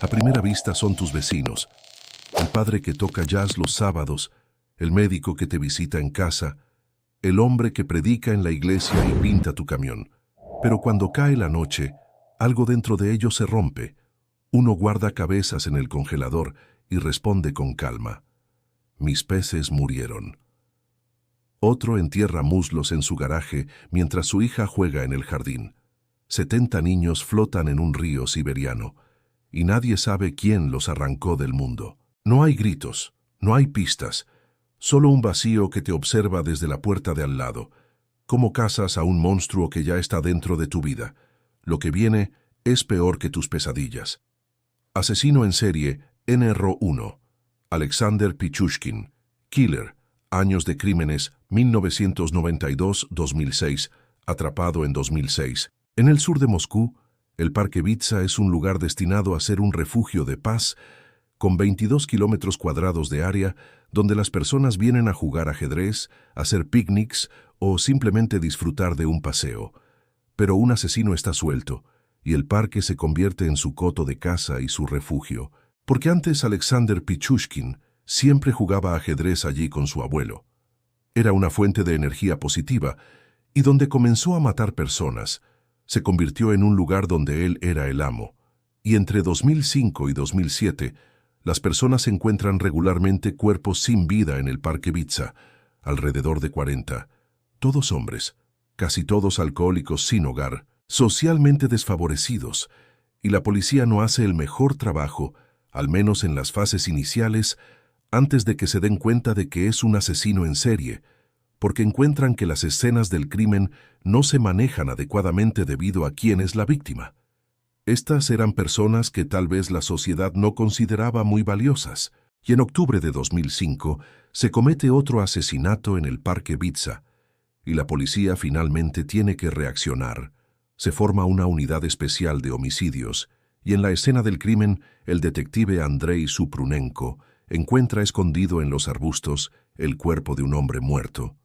A primera vista son tus vecinos, el padre que toca jazz los sábados, el médico que te visita en casa, el hombre que predica en la iglesia y pinta tu camión. Pero cuando cae la noche, algo dentro de ellos se rompe. Uno guarda cabezas en el congelador y responde con calma: mis peces murieron. Otro entierra muslos en su garaje mientras su hija juega en el jardín. 70 niños flotan en un río siberiano y nadie sabe quién los arrancó del mundo. No hay gritos, no hay pistas, solo un vacío que te observa desde la puerta de al lado. ¿Cómo cazas a un monstruo que ya está dentro de tu vida? Lo que viene es peor que tus pesadillas. Asesino en serie NR1. Alexander Pichushkin. Killer. Años de crímenes 1992-2006. Atrapado en 2006. En el sur de Moscú, el Parque Vitsa es un lugar destinado a ser un refugio de paz, con 22 kilómetros cuadrados de área, donde las personas vienen a jugar ajedrez, hacer picnics o simplemente disfrutar de un paseo. Pero un asesino está suelto, y el parque se convierte en su coto de caza y su refugio, porque antes Alexander Pichushkin siempre jugaba ajedrez allí con su abuelo. Era una fuente de energía positiva, y donde comenzó a matar personas, se convirtió en un lugar donde él era el amo. Y entre 2005 y 2007, las personas encuentran regularmente cuerpos sin vida en el Parque Vitsa, alrededor de 40. Todos hombres, casi todos alcohólicos sin hogar, socialmente desfavorecidos, y la policía no hace el mejor trabajo, al menos en las fases iniciales, antes de que se den cuenta de que es un asesino en serie, porque encuentran que las escenas del crimen no se manejan adecuadamente debido a quién es la víctima. Estas eran personas que tal vez la sociedad no consideraba muy valiosas, y en octubre de 2005 se comete otro asesinato en el Parque Vitsa, y la policía finalmente tiene que reaccionar. Se forma una unidad especial de homicidios, y en la escena del crimen, el detective Andrei Suprunenko encuentra escondido en los arbustos el cuerpo de un hombre muerto.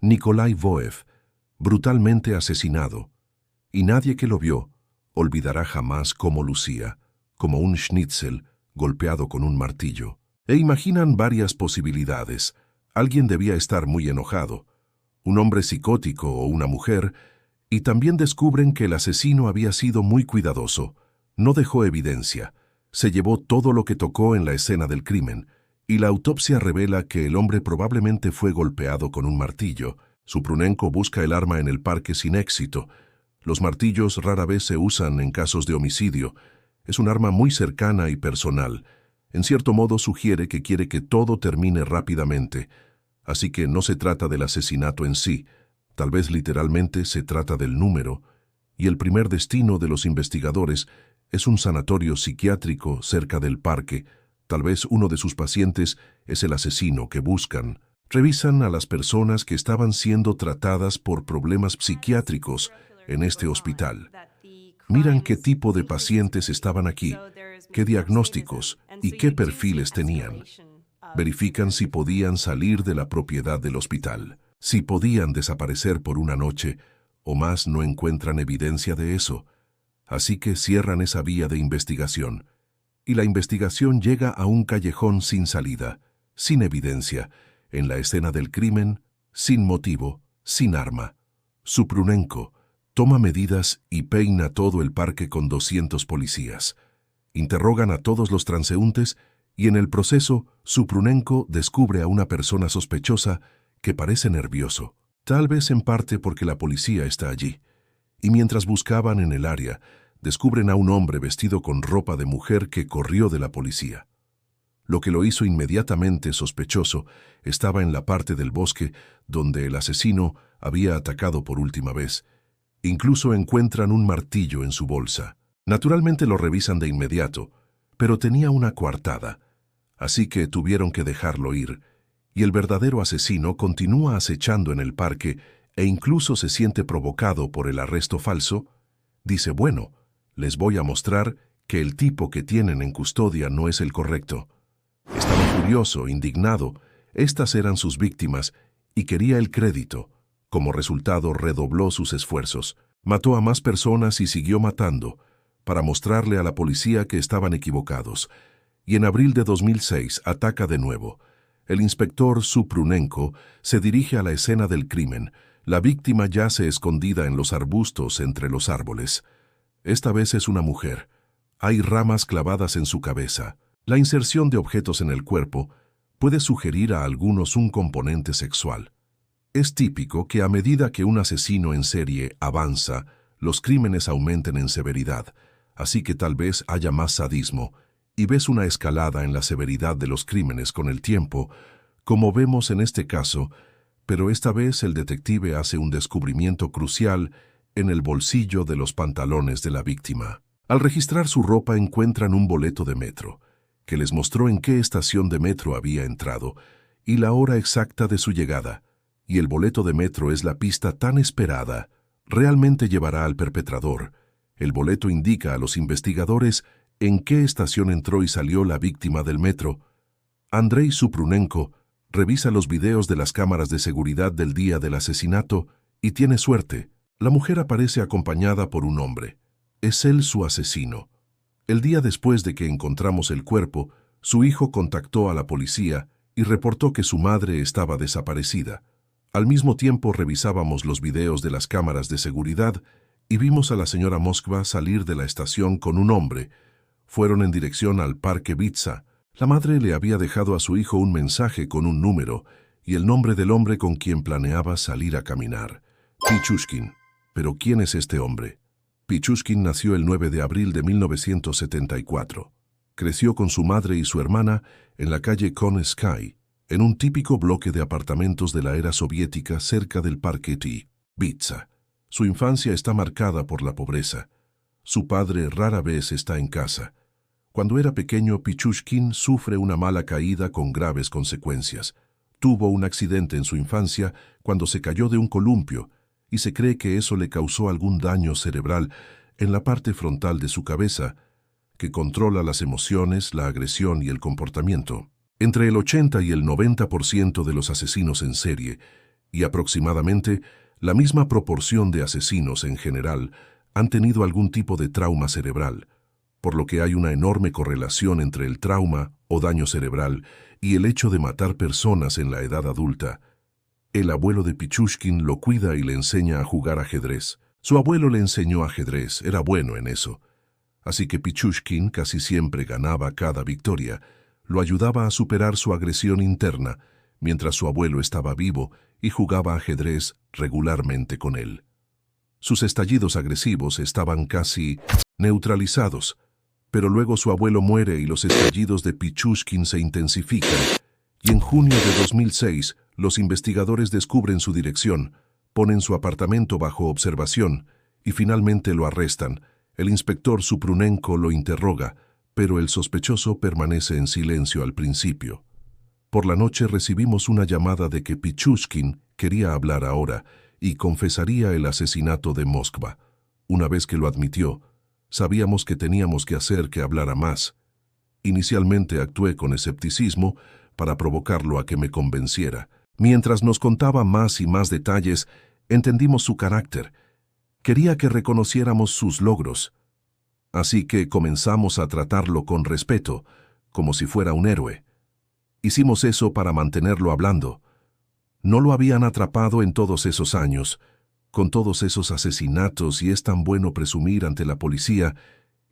Nikolai Voev, brutalmente asesinado, y nadie que lo vio olvidará jamás cómo lucía, como un schnitzel golpeado con un martillo. E imaginan varias posibilidades. Alguien debía estar muy enojado, un hombre psicótico o una mujer, y también descubren que el asesino había sido muy cuidadoso. No dejó evidencia, se llevó todo lo que tocó en la escena del crimen, y la autopsia revela que el hombre probablemente fue golpeado con un martillo. Suprunenko busca el arma en el parque sin éxito. Los martillos rara vez se usan en casos de homicidio. Es un arma muy cercana y personal. En cierto modo sugiere que quiere que todo termine rápidamente. Así que no se trata del asesinato en sí. Tal vez literalmente se trata del número. Y el primer destino de los investigadores es un sanatorio psiquiátrico cerca del parque. Tal vez uno de sus pacientes es el asesino que buscan. Revisan a las personas que estaban siendo tratadas por problemas psiquiátricos en este hospital. Miran qué tipo de pacientes estaban aquí, qué diagnósticos y qué perfiles tenían. Verifican si podían salir de la propiedad del hospital, si podían desaparecer por una noche, o más no encuentran evidencia de eso. Así que cierran esa vía de investigación. Y la investigación llega a un callejón sin salida, sin evidencia, en la escena del crimen, sin motivo, sin arma. Suprunenko toma medidas y peina todo el parque con 200 policías. Interrogan a todos los transeúntes y en el proceso, Suprunenko descubre a una persona sospechosa que parece nervioso, tal vez en parte porque la policía está allí. Y mientras buscaban en el área, descubren a un hombre vestido con ropa de mujer que corrió de la policía. Lo que lo hizo inmediatamente sospechoso estaba en la parte del bosque donde el asesino había atacado por última vez. Incluso encuentran un martillo en su bolsa. Naturalmente lo revisan de inmediato, pero tenía una coartada, así que tuvieron que dejarlo ir, y el verdadero asesino continúa acechando en el parque e incluso se siente provocado por el arresto falso. Dice, bueno, les voy a mostrar que el tipo que tienen en custodia no es el correcto. Estaba furioso, indignado. Estas eran sus víctimas y quería el crédito. Como resultado, redobló sus esfuerzos. Mató a más personas y siguió matando, para mostrarle a la policía que estaban equivocados. Y en abril de 2006 ataca de nuevo. El inspector Suprunenko se dirige a la escena del crimen. La víctima yace escondida en los arbustos entre los árboles. Esta vez es una mujer. Hay ramas clavadas en su cabeza. La inserción de objetos en el cuerpo puede sugerir a algunos un componente sexual. Es típico que a medida que un asesino en serie avanza, los crímenes aumenten en severidad, así que tal vez haya más sadismo, y ves una escalada en la severidad de los crímenes con el tiempo, como vemos en este caso, pero esta vez el detective hace un descubrimiento crucial en el bolsillo de los pantalones de la víctima. Al registrar su ropa encuentran un boleto de metro, que les mostró en qué estación de metro había entrado y la hora exacta de su llegada, y el boleto de metro es la pista tan esperada, realmente llevará al perpetrador. El boleto indica a los investigadores en qué estación entró y salió la víctima del metro. Andrei Suprunenko revisa los videos de las cámaras de seguridad del día del asesinato y tiene suerte. La mujer aparece acompañada por un hombre. Es él su asesino. El día después de que encontramos el cuerpo, su hijo contactó a la policía y reportó que su madre estaba desaparecida. Al mismo tiempo revisábamos los videos de las cámaras de seguridad y vimos a la señora Moskva salir de la estación con un hombre. Fueron en dirección al Parque Vitsa. La madre le había dejado a su hijo un mensaje con un número y el nombre del hombre con quien planeaba salir a caminar. Pichushkin. ¿Pero quién es este hombre? Pichushkin nació el 9 de abril de 1974. Creció con su madre y su hermana en la calle Konevsky, en un típico bloque de apartamentos de la era soviética cerca del Parque Vitsa. Su infancia está marcada por la pobreza. Su padre rara vez está en casa. Cuando era pequeño, Pichushkin sufre una mala caída con graves consecuencias. Tuvo un accidente en su infancia cuando se cayó de un columpio y se cree que eso le causó algún daño cerebral en la parte frontal de su cabeza, que controla las emociones, la agresión y el comportamiento. Entre el 80 y el 90% de los asesinos en serie, y aproximadamente la misma proporción de asesinos en general, han tenido algún tipo de trauma cerebral, por lo que hay una enorme correlación entre el trauma o daño cerebral y el hecho de matar personas en la edad adulta. El abuelo de Pichushkin lo cuida y le enseña a jugar ajedrez. Su abuelo le enseñó ajedrez, era bueno en eso. Así que Pichushkin casi siempre ganaba cada victoria. Lo ayudaba a superar su agresión interna, mientras su abuelo estaba vivo y jugaba ajedrez regularmente con él. Sus estallidos agresivos estaban casi neutralizados, pero luego su abuelo muere y los estallidos de Pichushkin se intensifican, y en junio de 2006 los investigadores descubren su dirección, ponen su apartamento bajo observación y finalmente lo arrestan. El inspector Suprunenko lo interroga, pero el sospechoso permanece en silencio al principio. Por la noche recibimos una llamada de que Pichushkin quería hablar ahora y confesaría el asesinato de Moskva. Una vez que lo admitió, sabíamos que teníamos que hacer que hablara más. Inicialmente actué con escepticismo para provocarlo a que me convenciera. Mientras nos contaba más y más detalles, entendimos su carácter. Quería que reconociéramos sus logros. Así que comenzamos a tratarlo con respeto, como si fuera un héroe. Hicimos eso para mantenerlo hablando. No lo habían atrapado en todos esos años, con todos esos asesinatos, y es tan bueno presumir ante la policía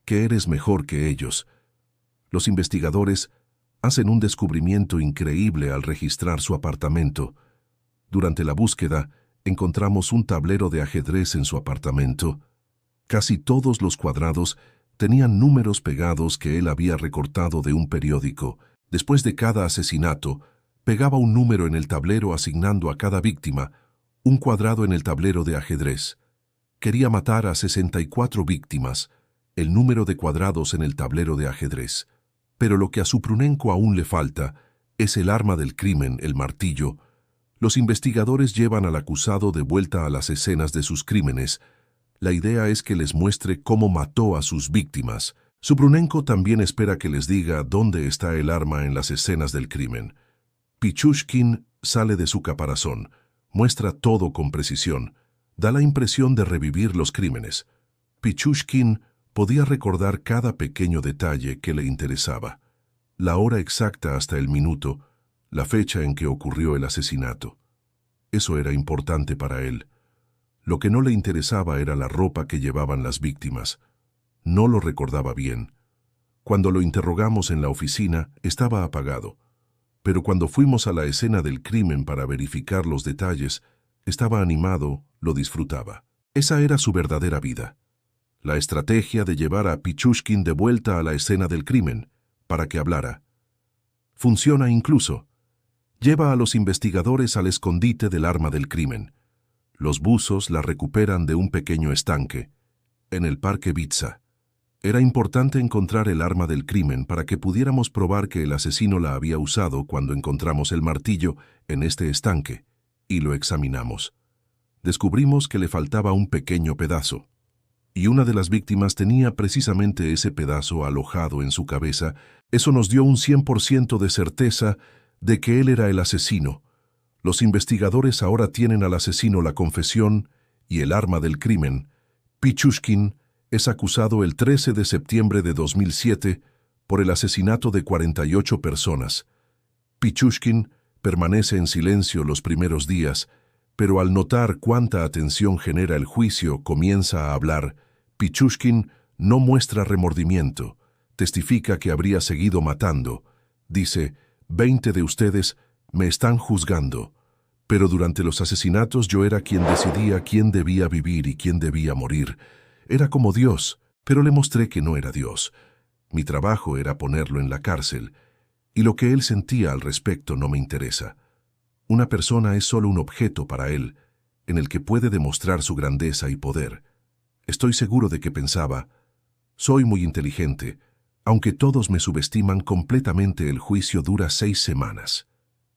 que eres mejor que ellos. Los investigadores hacen un descubrimiento increíble al registrar su apartamento. Durante la búsqueda, encontramos un tablero de ajedrez en su apartamento. Casi todos los cuadrados tenían números pegados que él había recortado de un periódico. Después de cada asesinato, pegaba un número en el tablero asignando a cada víctima un cuadrado en el tablero de ajedrez. Quería matar a 64 víctimas, el número de cuadrados en el tablero de ajedrez. Pero lo que a Suprunenko aún le falta es el arma del crimen, el martillo. Los investigadores llevan al acusado de vuelta a las escenas de sus crímenes. La idea es que les muestre cómo mató a sus víctimas. Suprunenko también espera que les diga dónde está el arma en las escenas del crimen. Pichushkin sale de su caparazón, muestra todo con precisión, da la impresión de revivir los crímenes. Pichushkin Podía recordar cada pequeño detalle que le interesaba, la hora exacta hasta el minuto, la fecha en que ocurrió el asesinato. Eso era importante para él. Lo que no le interesaba era la ropa que llevaban las víctimas. No lo recordaba bien. Cuando lo interrogamos en la oficina, estaba apagado. Pero cuando fuimos a la escena del crimen para verificar los detalles, estaba animado, lo disfrutaba. Esa era su verdadera vida. La estrategia de llevar a Pichushkin de vuelta a la escena del crimen, para que hablara. Funciona incluso. Lleva a los investigadores al escondite del arma del crimen. Los buzos la recuperan de un pequeño estanque, en el Parque Vitsa. Era importante encontrar el arma del crimen para que pudiéramos probar que el asesino la había usado cuando encontramos el martillo en este estanque, y lo examinamos. Descubrimos que le faltaba un pequeño pedazo, y una de las víctimas tenía precisamente ese pedazo alojado en su cabeza. Eso nos dio un 100% de certeza de que él era el asesino. Los investigadores ahora tienen al asesino la confesión y el arma del crimen. Pichushkin es acusado el 13 de septiembre de 2007 por el asesinato de 48 personas. Pichushkin permanece en silencio los primeros días, pero al notar cuánta atención genera el juicio, comienza a hablar. Pichushkin no muestra remordimiento, testifica que habría seguido matando. Dice, 20 de ustedes me están juzgando, pero durante los asesinatos yo era quien decidía quién debía vivir y quién debía morir. Era como Dios, pero le mostré que no era Dios. Mi trabajo era ponerlo en la cárcel, y lo que él sentía al respecto no me interesa. Una persona es solo un objeto para él, en el que puede demostrar su grandeza y poder. Estoy seguro de que pensaba, soy muy inteligente, aunque todos me subestiman completamente. El juicio dura 6 semanas.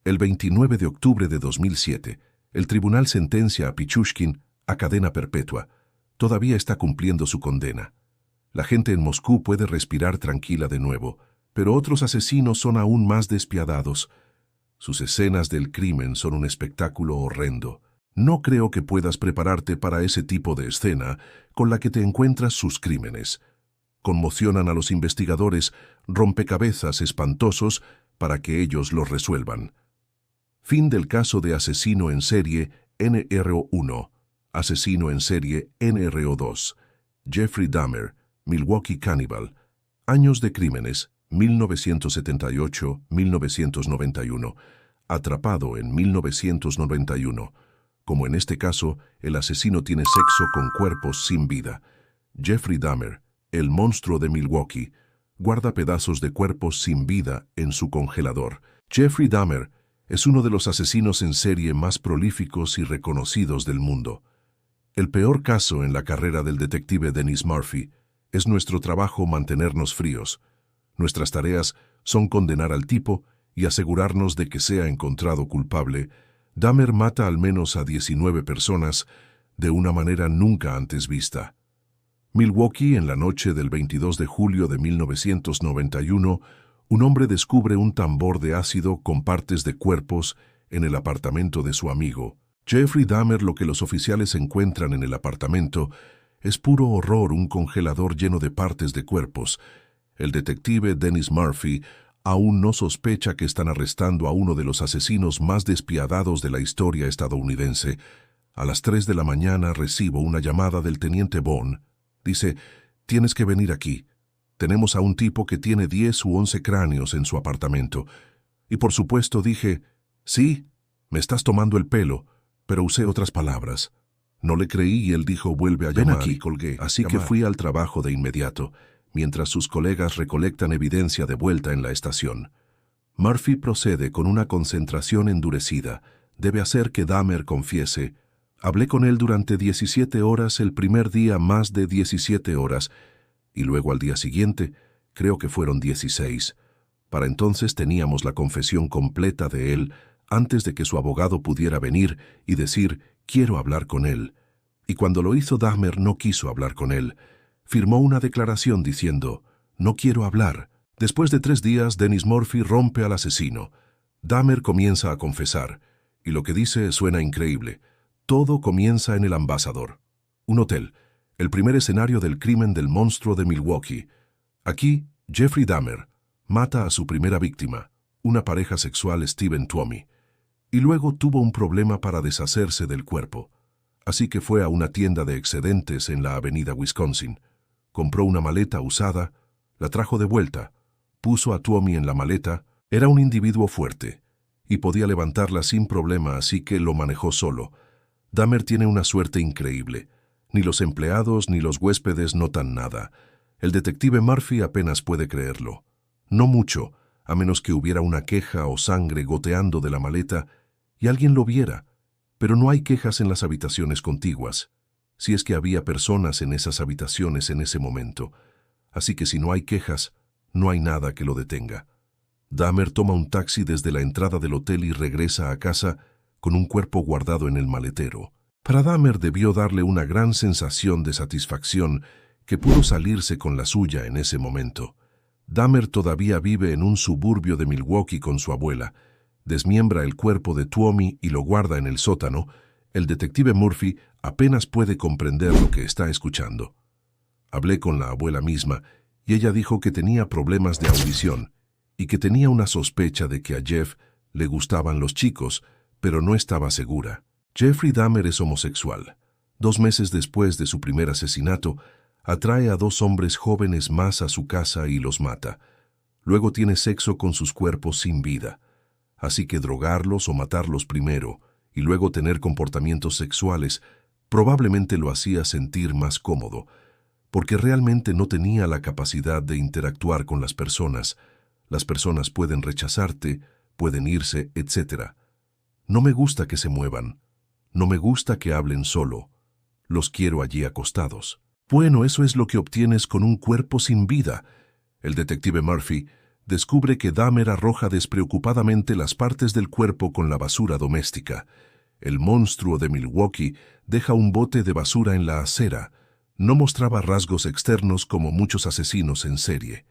El 29 de octubre de 2007, el tribunal sentencia a Pichushkin a cadena perpetua. Todavía está cumpliendo su condena. La gente en Moscú puede respirar tranquila de nuevo, pero otros asesinos son aún más despiadados. Sus escenas del crimen son un espectáculo horrendo. No creo que puedas prepararte para ese tipo de escena con la que te encuentras sus crímenes. Conmocionan a los investigadores, rompecabezas espantosos para que ellos los resuelvan. Fin del caso de asesino en serie NRO1, asesino en serie NRO2, Jeffrey Dahmer, Milwaukee Cannibal, años de crímenes, 1978-1991, atrapado en 1991. Como en este caso, el asesino tiene sexo con cuerpos sin vida. Jeffrey Dahmer, el monstruo de Milwaukee, guarda pedazos de cuerpos sin vida en su congelador. Jeffrey Dahmer es uno de los asesinos en serie más prolíficos y reconocidos del mundo. El peor caso en la carrera del detective Dennis Murphy es nuestro trabajo mantenernos fríos. Nuestras tareas son condenar al tipo y asegurarnos de que sea encontrado culpable. Dahmer mata al menos a 19 personas de una manera nunca antes vista. Milwaukee, en la noche del 22 de julio de 1991, un hombre descubre un tambor de ácido con partes de cuerpos en el apartamento de su amigo. Jeffrey Dahmer. Lo que los oficiales encuentran en el apartamento es puro horror, un congelador lleno de partes de cuerpos. El detective Dennis Murphy aún no sospecha que están arrestando a uno de los asesinos más despiadados de la historia estadounidense. A las 3 de la mañana recibo una llamada del teniente Bond. Dice, tienes que venir aquí. Tenemos a un tipo que tiene 10 u 11 cráneos en su apartamento. Y por supuesto dije, sí, me estás tomando el pelo, pero usé otras palabras. No le creí y él dijo, vuelve a llamar. Ven aquí, y colgué. Así que fui al trabajo de inmediato, mientras sus colegas recolectan evidencia de vuelta en la estación. Murphy procede con una concentración endurecida. Debe hacer que Dahmer confiese. Hablé con él durante 17 horas, el primer día más de 17 horas, y luego al día siguiente, creo que fueron 16. Para entonces teníamos la confesión completa de él, antes de que su abogado pudiera venir y decir, quiero hablar con él. Y cuando lo hizo, Dahmer no quiso hablar con él. Firmó una declaración diciendo, no quiero hablar. Después de 3 días, Dennis Murphy rompe al asesino. Dahmer comienza a confesar, y lo que dice suena increíble. Todo comienza en el Ambassador, un hotel. El primer escenario del crimen del monstruo de Milwaukee. Aquí, Jeffrey Dahmer mata a su primera víctima, una pareja sexual Stephen Tuomi, y luego tuvo un problema para deshacerse del cuerpo. Así que fue a una tienda de excedentes en la avenida Wisconsin. Compró una maleta usada, la trajo de vuelta, puso a Tuomi en la maleta. Era un individuo fuerte y podía levantarla sin problema, así que lo manejó solo. Dahmer tiene una suerte increíble. Ni los empleados ni los huéspedes notan nada. El detective Murphy apenas puede creerlo. No mucho, a menos que hubiera una queja o sangre goteando de la maleta y alguien lo viera. Pero no hay quejas en las habitaciones contiguas, si es que había personas en esas habitaciones en ese momento. Así que si no hay quejas, no hay nada que lo detenga. Dahmer toma un taxi desde la entrada del hotel y regresa a casa con un cuerpo guardado en el maletero. Para Dahmer debió darle una gran sensación de satisfacción que pudo salirse con la suya en ese momento. Dahmer todavía vive en un suburbio de Milwaukee con su abuela. Desmiembra el cuerpo de Tuomi y lo guarda en el sótano. El detective Murphy apenas puede comprender lo que está escuchando. Hablé con la abuela misma y ella dijo que tenía problemas de audición y que tenía una sospecha de que a Jeff le gustaban los chicos, pero no estaba segura. Jeffrey Dahmer es homosexual. 2 meses después de su primer asesinato, atrae a 2 hombres jóvenes más a su casa y los mata. Luego tiene sexo con sus cuerpos sin vida. Así que drogarlos o matarlos primero y luego tener comportamientos sexuales probablemente lo hacía sentir más cómodo, porque realmente no tenía la capacidad de interactuar con las personas. Las personas pueden rechazarte, pueden irse, etc. No me gusta que se muevan. No me gusta que hablen solo. Los quiero allí acostados. Bueno, eso es lo que obtienes con un cuerpo sin vida. El detective Murphy descubre que Dahmer arroja despreocupadamente las partes del cuerpo con la basura doméstica. El monstruo de Milwaukee deja un bote de basura en la acera. No mostraba rasgos externos como muchos asesinos en serie.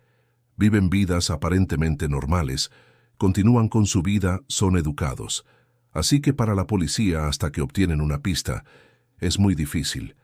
Viven vidas aparentemente normales, continúan con su vida, son educados. Así que para la policía, hasta que obtienen una pista, es muy difícil.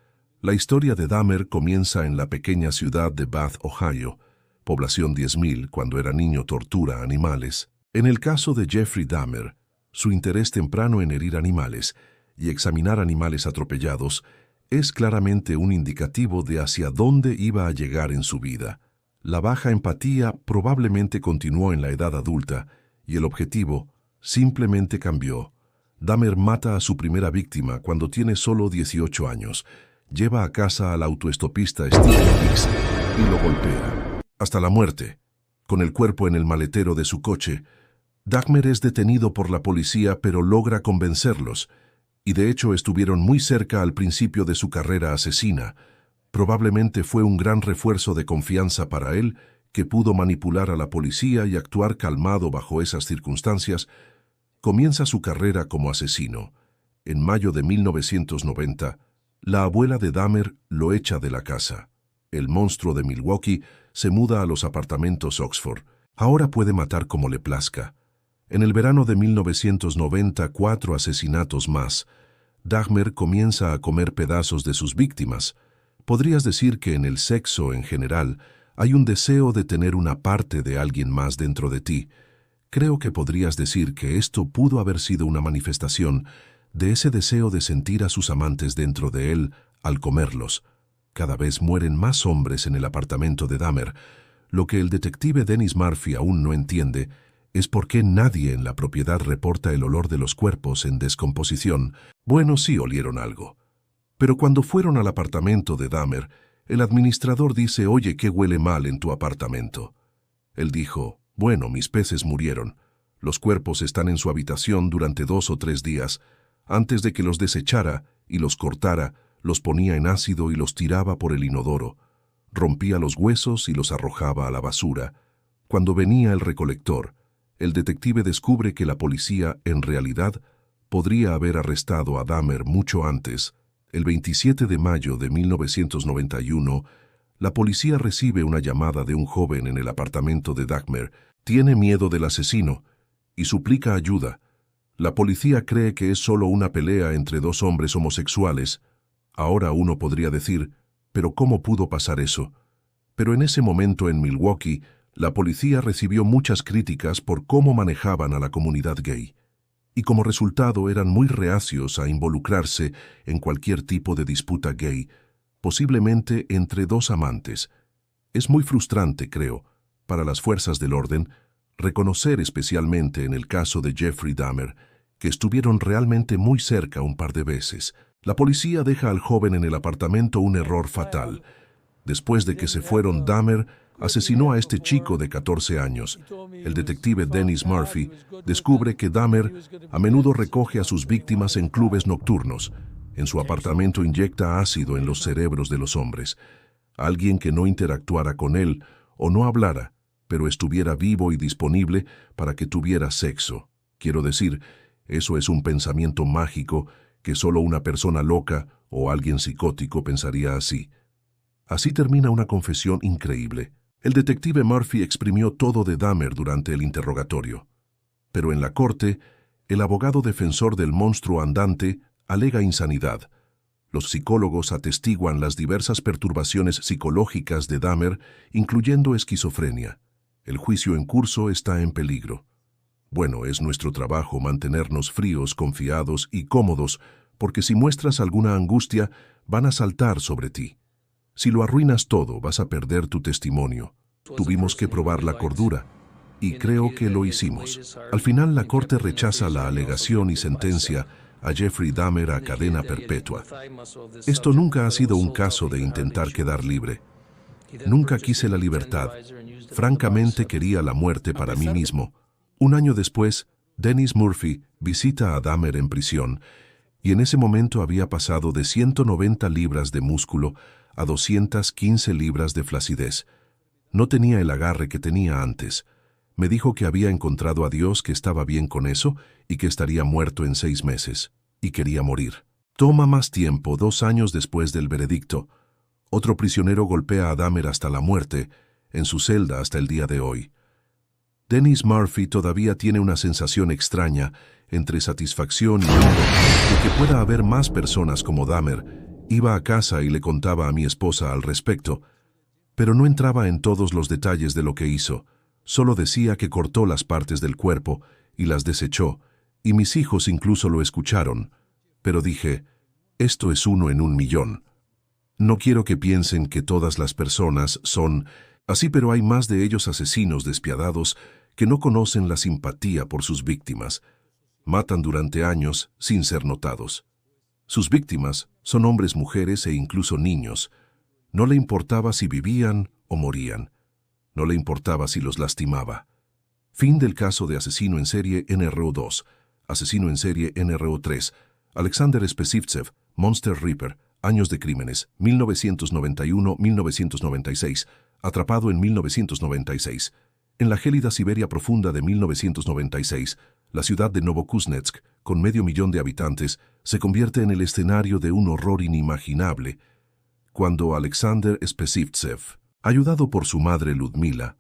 La historia de Dahmer comienza en la pequeña ciudad de Bath, Ohio, población 10,000, cuando era niño tortura animales. En el caso de Jeffrey Dahmer, su interés temprano en herir animales y examinar animales atropellados es claramente un indicativo de hacia dónde iba a llegar en su vida. La baja empatía probablemente continuó en la edad adulta y el objetivo simplemente cambió. Dahmer mata a su primera víctima cuando tiene solo 18 años. Lleva a casa al autoestopista Stephen Hicks y lo golpea hasta la muerte. Con el cuerpo en el maletero de su coche, Dahmer es detenido por la policía, pero logra convencerlos, y de hecho estuvieron muy cerca al principio de su carrera asesina. Probablemente fue un gran refuerzo de confianza para él, que pudo manipular a la policía y actuar calmado bajo esas circunstancias. Comienza su carrera como asesino. En mayo de 1990, la abuela de Dahmer lo echa de la casa. El monstruo de Milwaukee se muda a los apartamentos Oxford. Ahora puede matar como le plazca. En el verano de 1990, 4 asesinatos más. Dahmer comienza a comer pedazos de sus víctimas. Podrías decir que en el sexo en general hay un deseo de tener una parte de alguien más dentro de ti. Creo que podrías decir que esto pudo haber sido una manifestación de ese deseo de sentir a sus amantes dentro de él al comerlos. Cada vez mueren más hombres en el apartamento de Dahmer. Lo que el detective Dennis Murphy aún no entiende es por qué nadie en la propiedad reporta el olor de los cuerpos en descomposición. Bueno, sí olieron algo. Pero cuando fueron al apartamento de Dahmer, el administrador dice: «Oye, ¿qué huele mal en tu apartamento?». Él dijo: «Bueno, mis peces murieron. Los cuerpos están en su habitación durante 2 o 3 días. Antes de que los desechara y los cortara, los ponía en ácido y los tiraba por el inodoro. Rompía los huesos y los arrojaba a la basura. Cuando venía el recolector, el detective descubre que la policía, en realidad, podría haber arrestado a Dahmer mucho antes». El 27 de mayo de 1991, la policía recibe una llamada de un joven en el apartamento de Dahmer. Tiene miedo del asesino y suplica ayuda. La policía cree que es solo una pelea entre 2 hombres homosexuales. Ahora uno podría decir, Pero ¿cómo pudo pasar eso? Pero en ese momento en Milwaukee, la policía recibió muchas críticas por cómo manejaban a la comunidad gay. Y como resultado eran muy reacios a involucrarse en cualquier tipo de disputa gay, posiblemente entre dos amantes. Es muy frustrante, creo, para las fuerzas del orden, reconocer especialmente en el caso de Jeffrey Dahmer, que estuvieron realmente muy cerca un par de veces. La policía deja al joven en el apartamento un error fatal. Después de que se fueron, Dahmer asesinó a este chico de 14 años. El detective Dennis Murphy descubre que Dahmer a menudo recoge a sus víctimas en clubes nocturnos. En su apartamento inyecta ácido en los cerebros de los hombres. Alguien que no interactuara con él o no hablara, pero estuviera vivo y disponible para que tuviera sexo. Quiero decir, eso es un pensamiento mágico que solo una persona loca o alguien psicótico pensaría así. Así termina una confesión increíble. El detective Murphy exprimió todo de Dahmer durante el interrogatorio. Pero en la corte, el abogado defensor del monstruo andante alega insanidad. Los psicólogos atestiguan las diversas perturbaciones psicológicas de Dahmer, incluyendo esquizofrenia. El juicio en curso está en peligro. Bueno, es nuestro trabajo mantenernos fríos, confiados y cómodos, porque si muestras alguna angustia, van a saltar sobre ti. Si lo arruinas todo, vas a perder tu testimonio. Tuvimos que probar la cordura, y creo que lo hicimos. Al final, la corte rechaza la alegación y sentencia a Jeffrey Dahmer a cadena perpetua. Esto nunca ha sido un caso de intentar quedar libre. Nunca quise la libertad. Francamente, quería la muerte para mí mismo. Un año después, Dennis Murphy visita a Dahmer en prisión, y en ese momento había pasado de 190 libras de músculo a 215 libras de flacidez. No tenía el agarre que tenía antes. Me dijo que había encontrado a Dios, que estaba bien con eso y que estaría muerto en 6 meses. Y quería morir. Toma más tiempo, 2 años después del veredicto. Otro prisionero golpea a Dahmer hasta la muerte, en su celda hasta el día de hoy. Dennis Murphy todavía tiene una sensación extraña entre satisfacción y miedo de que pueda haber más personas como Dahmer. Iba a casa y le contaba a mi esposa al respecto, pero no entraba en todos los detalles de lo que hizo. Solo decía que cortó las partes del cuerpo y las desechó, y mis hijos incluso lo escucharon. Pero dije, esto es 1 en 1.000.000. No quiero que piensen que todas las personas son así, pero hay más de ellos asesinos despiadados que no conocen la simpatía por sus víctimas. Matan durante años sin ser notados. Sus víctimas son hombres, mujeres e incluso niños. No le importaba si vivían o morían. No le importaba si los lastimaba. Fin del caso de asesino en serie NRO2, asesino en serie NRO3, Alexander Spesivtsev, Monster Reaper, años de crímenes, 1991-1996, atrapado en 1996. En la gélida Siberia profunda de 1996, la ciudad de Novokuznetsk, con 500.000 de habitantes, se convierte en el escenario de un horror inimaginable, cuando Alexander Spesivtsev, ayudado por su madre Ludmila,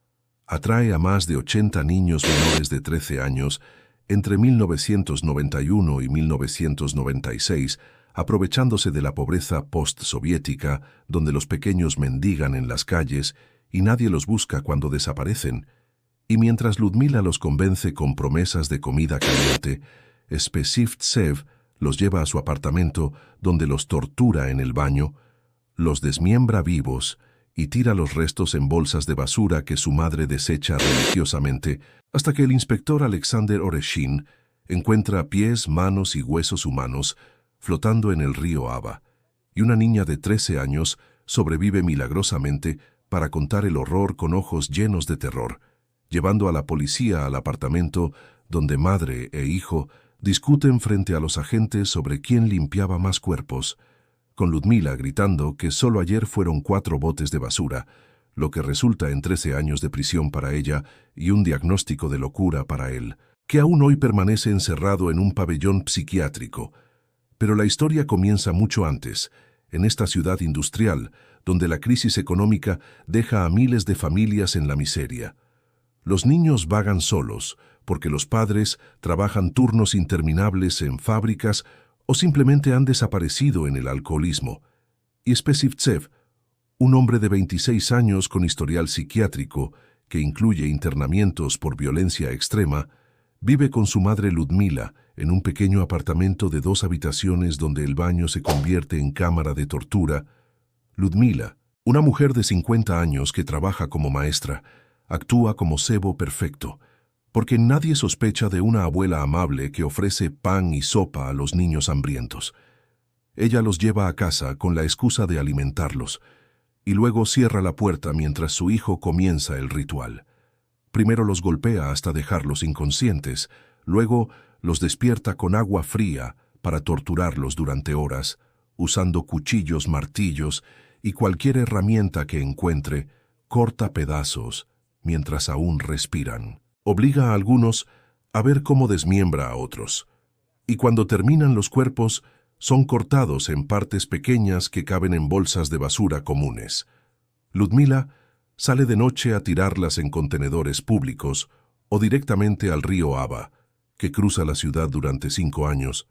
atrae a más de 80 niños menores de 13 años entre 1991 y 1996, aprovechándose de la pobreza post-soviética, donde los pequeños mendigan en las calles y nadie los busca cuando desaparecen. Y mientras Ludmila los convence con promesas de comida caliente, Spesivtsev los lleva a su apartamento, donde los tortura en el baño, los desmiembra vivos y tira los restos en bolsas de basura que su madre desecha religiosamente, hasta que el inspector Alexander Oreshin encuentra pies, manos y huesos humanos flotando en el río Aba, y una niña de 13 años sobrevive milagrosamente para contar el horror con ojos llenos de terror, llevando a la policía al apartamento donde madre e hijo discuten frente a los agentes sobre quién limpiaba más cuerpos, con Ludmila gritando que solo ayer fueron 4 botes de basura, lo que resulta en 13 años de prisión para ella y un diagnóstico de locura para él, que aún hoy permanece encerrado en un pabellón psiquiátrico. Pero la historia comienza mucho antes, en esta ciudad industrial, donde la crisis económica deja a miles de familias en la miseria. Los niños vagan solos, porque los padres trabajan turnos interminables en fábricas o simplemente han desaparecido en el alcoholismo. Y Spesivtsev, Un hombre de 26 años con historial psiquiátrico, que incluye internamientos por violencia extrema, vive con su madre Ludmila en un pequeño apartamento de 2 habitaciones donde el baño se convierte en cámara de tortura. Ludmila, una mujer de 50 años que trabaja como maestra, actúa como cebo perfecto, porque nadie sospecha de una abuela amable que ofrece pan y sopa a los niños hambrientos. Ella los lleva a casa con la excusa de alimentarlos, y luego cierra la puerta mientras su hijo comienza el ritual. Primero los golpea hasta dejarlos inconscientes, luego los despierta con agua fría para torturarlos durante horas, usando cuchillos, martillos y cualquier herramienta que encuentre, corta pedazos mientras aún respiran. Obliga a algunos a ver cómo desmiembra a otros, y cuando terminan los cuerpos, son cortados en partes pequeñas que caben en bolsas de basura comunes. Ludmila sale de noche a tirarlas en contenedores públicos o directamente al río Aba, que cruza la ciudad durante 5 años.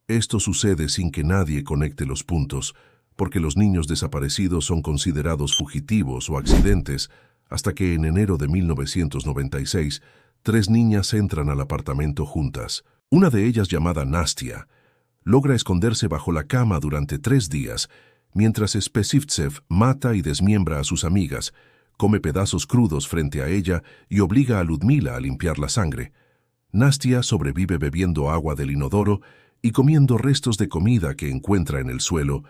Esto sucede sin que nadie conecte los puntos, porque los niños desaparecidos son considerados fugitivos o accidentes, hasta que en enero de 1996, 3 niñas entran al apartamento juntas. Una de ellas, llamada Nastia, logra esconderse bajo la cama durante 3 días, mientras Spesivtsev mata y desmiembra a sus amigas, come pedazos crudos frente a ella y obliga a Ludmila a limpiar la sangre. Nastia sobrevive bebiendo agua del inodoro y comiendo restos de comida que encuentra en el suelo.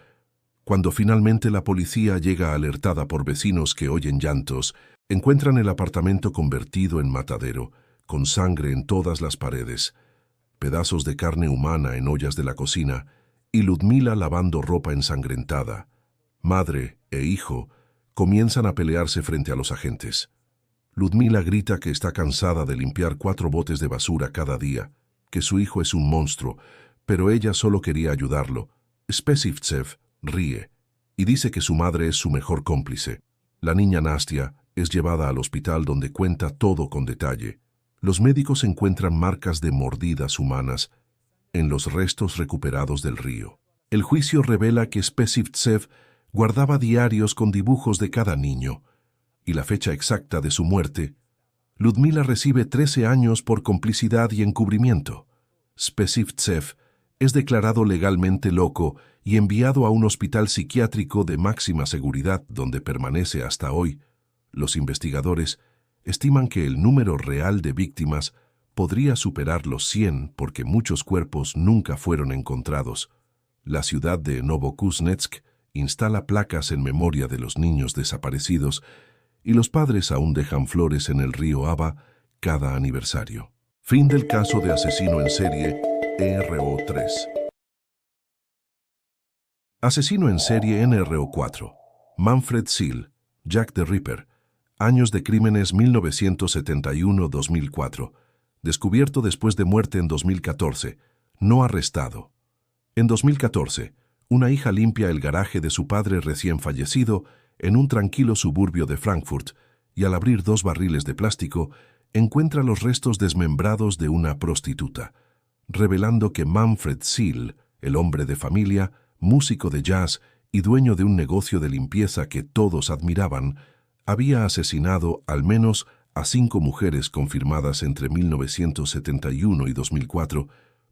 Cuando finalmente la policía llega alertada por vecinos que oyen llantos, encuentran el apartamento convertido en matadero, con sangre en todas las paredes, pedazos de carne humana en ollas de la cocina y Ludmila lavando ropa ensangrentada. Madre e hijo comienzan a pelearse frente a los agentes. Ludmila grita que está cansada de limpiar 4 botes de basura cada día, que su hijo es un monstruo, pero ella solo quería ayudarlo. Spesivtsev ríe y dice que su madre es su mejor cómplice. La niña Nastia es llevada al hospital donde cuenta todo con detalle. Los médicos encuentran marcas de mordidas humanas en los restos recuperados del río. El juicio revela que Spesivtsev guardaba diarios con dibujos de cada niño y la fecha exacta de su muerte. Ludmila recibe 13 años por complicidad y encubrimiento. Spesivtsev es declarado legalmente loco y enviado a un hospital psiquiátrico de máxima seguridad donde permanece hasta hoy. Los investigadores estiman que el número real de víctimas podría superar los 100 porque muchos cuerpos nunca fueron encontrados. La ciudad de Novokuznetsk instala placas en memoria de los niños desaparecidos y los padres aún dejan flores en el río Aba cada aniversario. Fin del caso de asesino en serie NRO3. Asesino en serie NRO4. Manfred Sill, Jack the Ripper. Años de crímenes 1971-2004. Descubierto después de muerte en 2014. No arrestado. En 2014, una hija limpia el garaje de su padre recién fallecido en un tranquilo suburbio de Frankfurt y al abrir 2 barriles de plástico, encuentra los restos desmembrados de una prostituta, revelando que Manfred Sill, el hombre de familia, músico de jazz y dueño de un negocio de limpieza que todos admiraban, había asesinado al menos a 5 mujeres confirmadas entre 1971 y 2004,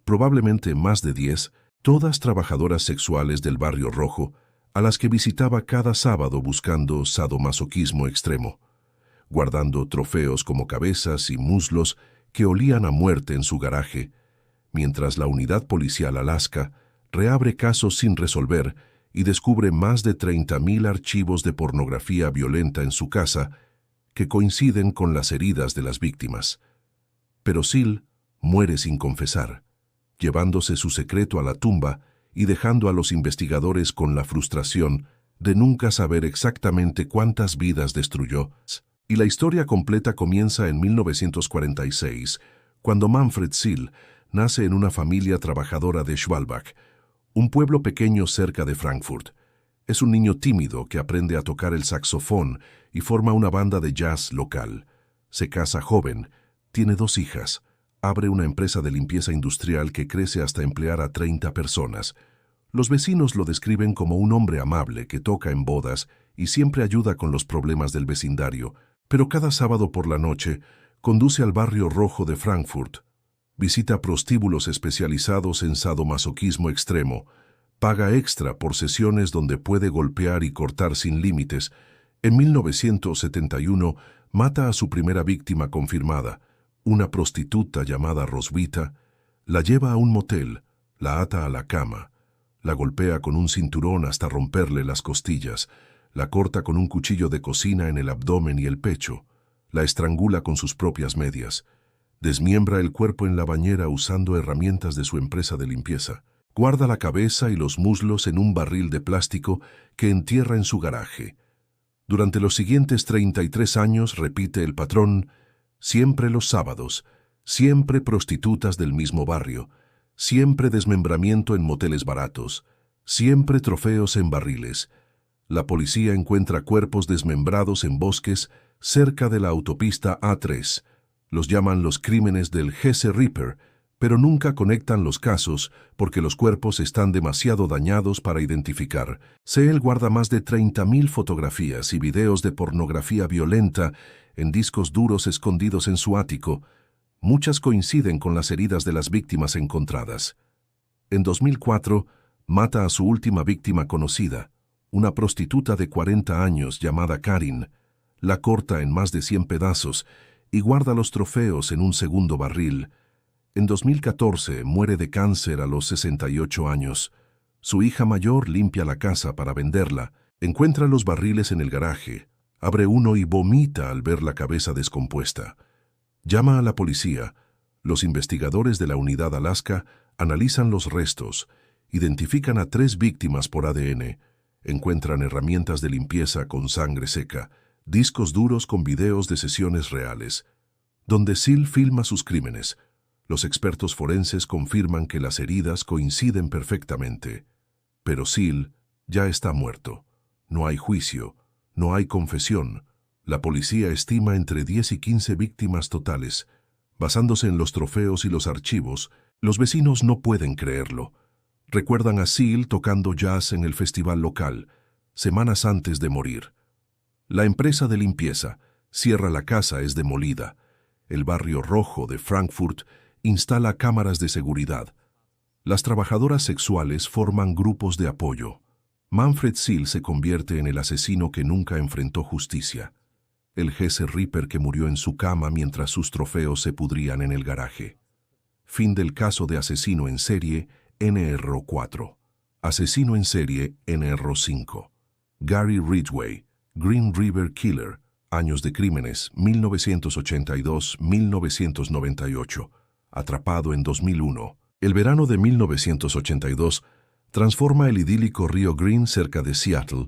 probablemente más de 10, todas trabajadoras sexuales del Barrio Rojo, a las que visitaba cada sábado buscando sadomasoquismo extremo, guardando trofeos como cabezas y muslos que olían a muerte en su garaje, mientras la unidad policial Alaska reabre casos sin resolver y descubre más de 30.000 archivos de pornografía violenta en su casa que coinciden con las heridas de las víctimas. Pero Sill muere sin confesar, llevándose su secreto a la tumba y dejando a los investigadores con la frustración de nunca saber exactamente cuántas vidas destruyó. Y la historia completa comienza en 1946, cuando Manfred Sill nace en una familia trabajadora de Schwalbach, un pueblo pequeño cerca de Frankfurt. Es un niño tímido que aprende a tocar el saxofón y forma una banda de jazz local. Se casa joven, tiene 2 hijas, abre una empresa de limpieza industrial que crece hasta emplear a 30 personas. Los vecinos lo describen como un hombre amable que toca en bodas y siempre ayuda con los problemas del vecindario, pero cada sábado por la noche conduce al barrio rojo de Frankfurt. Visita prostíbulos especializados en sadomasoquismo extremo, paga extra por sesiones donde puede golpear y cortar sin límites. En 1971 mata a su primera víctima confirmada, una prostituta llamada Roswitha, la lleva a un motel, la ata a la cama, la golpea con un cinturón hasta romperle las costillas, la corta con un cuchillo de cocina en el abdomen y el pecho, la estrangula con sus propias medias, desmiembra el cuerpo en la bañera usando herramientas de su empresa de limpieza, guarda la cabeza y los muslos en un barril de plástico que entierra en su garaje. Durante los siguientes 33 años repite el patrón, siempre los sábados, siempre prostitutas del mismo barrio, siempre desmembramiento en moteles baratos, siempre trofeos en barriles. La policía encuentra cuerpos desmembrados en bosques cerca de la autopista A3. Los llaman los crímenes del Jesse Ripper, pero nunca conectan los casos porque los cuerpos están demasiado dañados para identificar. Seel guarda más de 30.000 fotografías y videos de pornografía violenta en discos duros escondidos en su ático. Muchas coinciden con las heridas de las víctimas encontradas. En 2004, mata a su última víctima conocida, una prostituta de 40 años llamada Karin. La corta en más de 100 pedazos y guarda los trofeos en un segundo barril. En 2014 muere de cáncer a los 68 años. Su hija mayor limpia la casa para venderla, encuentra los barriles en el garaje, abre uno y vomita al ver la cabeza descompuesta. Llama a la policía. Los investigadores de la Unidad Alaska analizan los restos, identifican a 3 víctimas por ADN, encuentran herramientas de limpieza con sangre seca, discos duros con videos de sesiones reales, donde Seel filma sus crímenes. Los expertos forenses confirman que las heridas coinciden perfectamente. Pero Seel ya está muerto. No hay juicio, no hay confesión. La policía estima entre 10 y 15 víctimas totales. Basándose en los trofeos y los archivos, los vecinos no pueden creerlo. Recuerdan a Seel tocando jazz en el festival local, semanas antes de morir. La empresa de limpieza cierra la casa, es demolida. El barrio rojo de Frankfurt instala cámaras de seguridad. Las trabajadoras sexuales forman grupos de apoyo. Manfred Seel se convierte en el asesino que nunca enfrentó justicia. El Jesse Ripper que murió en su cama mientras sus trofeos se pudrían en el garaje. Fin del caso de asesino en serie NR4. Asesino en serie NR5. Gary Ridgway, Green River Killer, años de crímenes, 1982-1998, atrapado en 2001. El verano de 1982 transforma el idílico río Green cerca de Seattle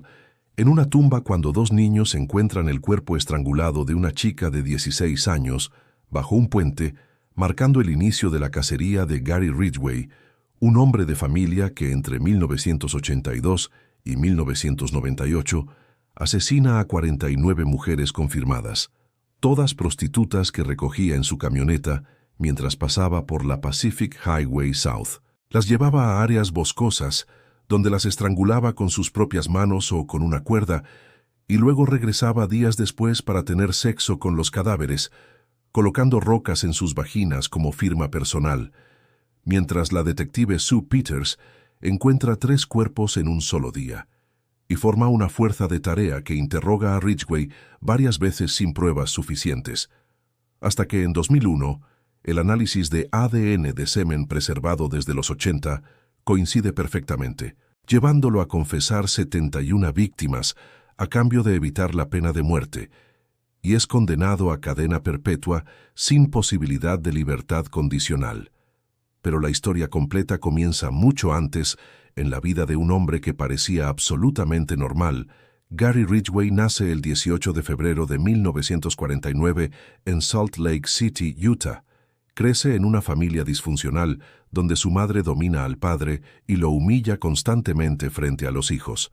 en una tumba cuando 2 niños encuentran el cuerpo estrangulado de una chica de 16 años bajo un puente, marcando el inicio de la cacería de Gary Ridgway, un hombre de familia que entre 1982 y 1998 asesina a 49 mujeres confirmadas, todas prostitutas que recogía en su camioneta mientras pasaba por la Pacific Highway South. Las llevaba a áreas boscosas, donde las estrangulaba con sus propias manos o con una cuerda, y luego regresaba días después para tener sexo con los cadáveres, colocando rocas en sus vaginas como firma personal, mientras la detective Sue Peters encuentra 3 cuerpos en un solo día, y forma una fuerza de tarea que interroga a Ridgway varias veces sin pruebas suficientes, hasta que en 2001, el análisis de ADN de semen preservado desde los 80 coincide perfectamente, llevándolo a confesar 71 víctimas a cambio de evitar la pena de muerte, y es condenado a cadena perpetua sin posibilidad de libertad condicional. Pero la historia completa comienza mucho antes, en la vida de un hombre que parecía absolutamente normal. Gary Ridgway nace el 18 de febrero de 1949 en Salt Lake City, Utah. Crece en una familia disfuncional donde su madre domina al padre y lo humilla constantemente frente a los hijos.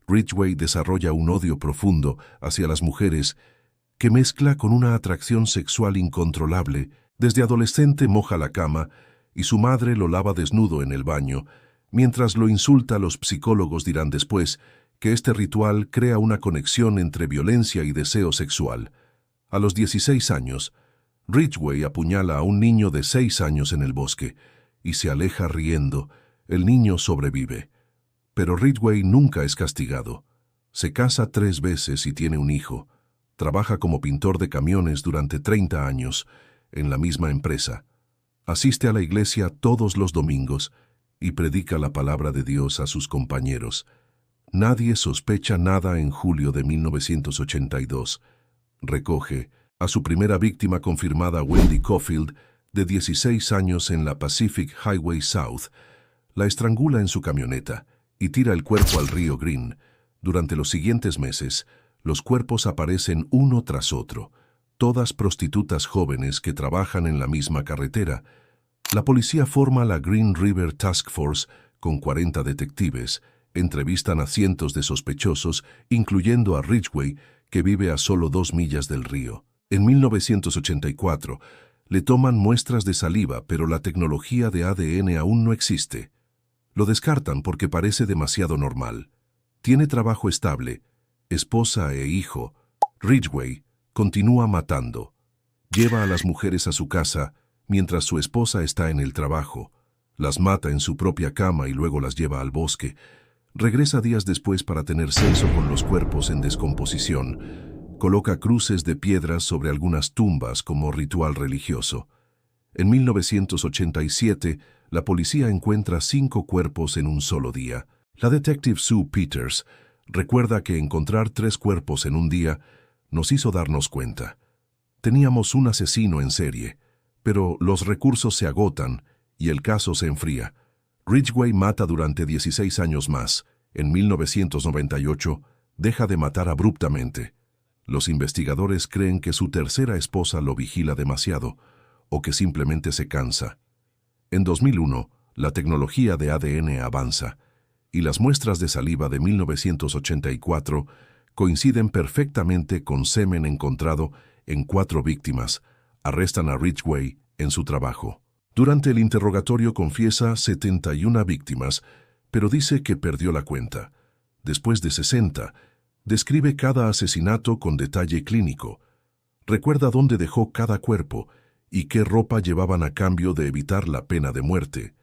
Ridgway desarrolla un odio profundo hacia las mujeres que mezcla con una atracción sexual incontrolable. Desde adolescente moja la cama y su madre lo lava desnudo en el baño. Mientras lo insulta, los psicólogos dirán después que este ritual crea una conexión entre violencia y deseo sexual. A los 16 años, Ridgway apuñala a un niño de 6 años en el bosque y se aleja riendo. El niño sobrevive. Pero Ridgway nunca es castigado. Se casa 3 veces y tiene un hijo. Trabaja como pintor de camiones durante 30 años en la misma empresa. Asiste a la iglesia todos los domingos y predica la palabra de Dios a sus compañeros. Nadie sospecha nada en julio de 1982. Recoge a su primera víctima confirmada, Wendy Caulfield, de 16 años, en la Pacific Highway South. La estrangula en su camioneta y tira el cuerpo al río Green. Durante los siguientes meses, los cuerpos aparecen uno tras otro, todas prostitutas jóvenes que trabajan en la misma carretera. La policía forma la Green River Task Force con 40 detectives. Entrevistan a cientos de sospechosos, incluyendo a Ridgway, que vive a solo 2 millas del río. En 1984, le toman muestras de saliva, pero la tecnología de ADN aún no existe. Lo descartan porque parece demasiado normal. Tiene trabajo estable, esposa e hijo. Ridgway continúa matando. Lleva a las mujeres a su casa mientras su esposa está en el trabajo. Las mata en su propia cama y luego las lleva al bosque. Regresa días después para tener sexo con los cuerpos en descomposición. Coloca cruces de piedras sobre algunas tumbas como ritual religioso. En 1987, la policía encuentra 5 cuerpos en un solo día. La detective Sue Peters recuerda que encontrar 3 cuerpos en un día nos hizo darnos cuenta. Teníamos un asesino en serie, pero los recursos se agotan y el caso se enfría. Ridgway mata durante 16 años más. En 1998, deja de matar abruptamente. Los investigadores creen que su tercera esposa lo vigila demasiado o que simplemente se cansa. En 2001, la tecnología de ADN avanza y las muestras de saliva de 1984 coinciden perfectamente con semen encontrado en 4 víctimas. Arrestan a Ridgway en su trabajo. Durante el interrogatorio confiesa 71 víctimas, pero dice que perdió la cuenta. Después de 60, describe cada asesinato con detalle clínico. Recuerda dónde dejó cada cuerpo y qué ropa llevaban a cambio de evitar la pena de muerte.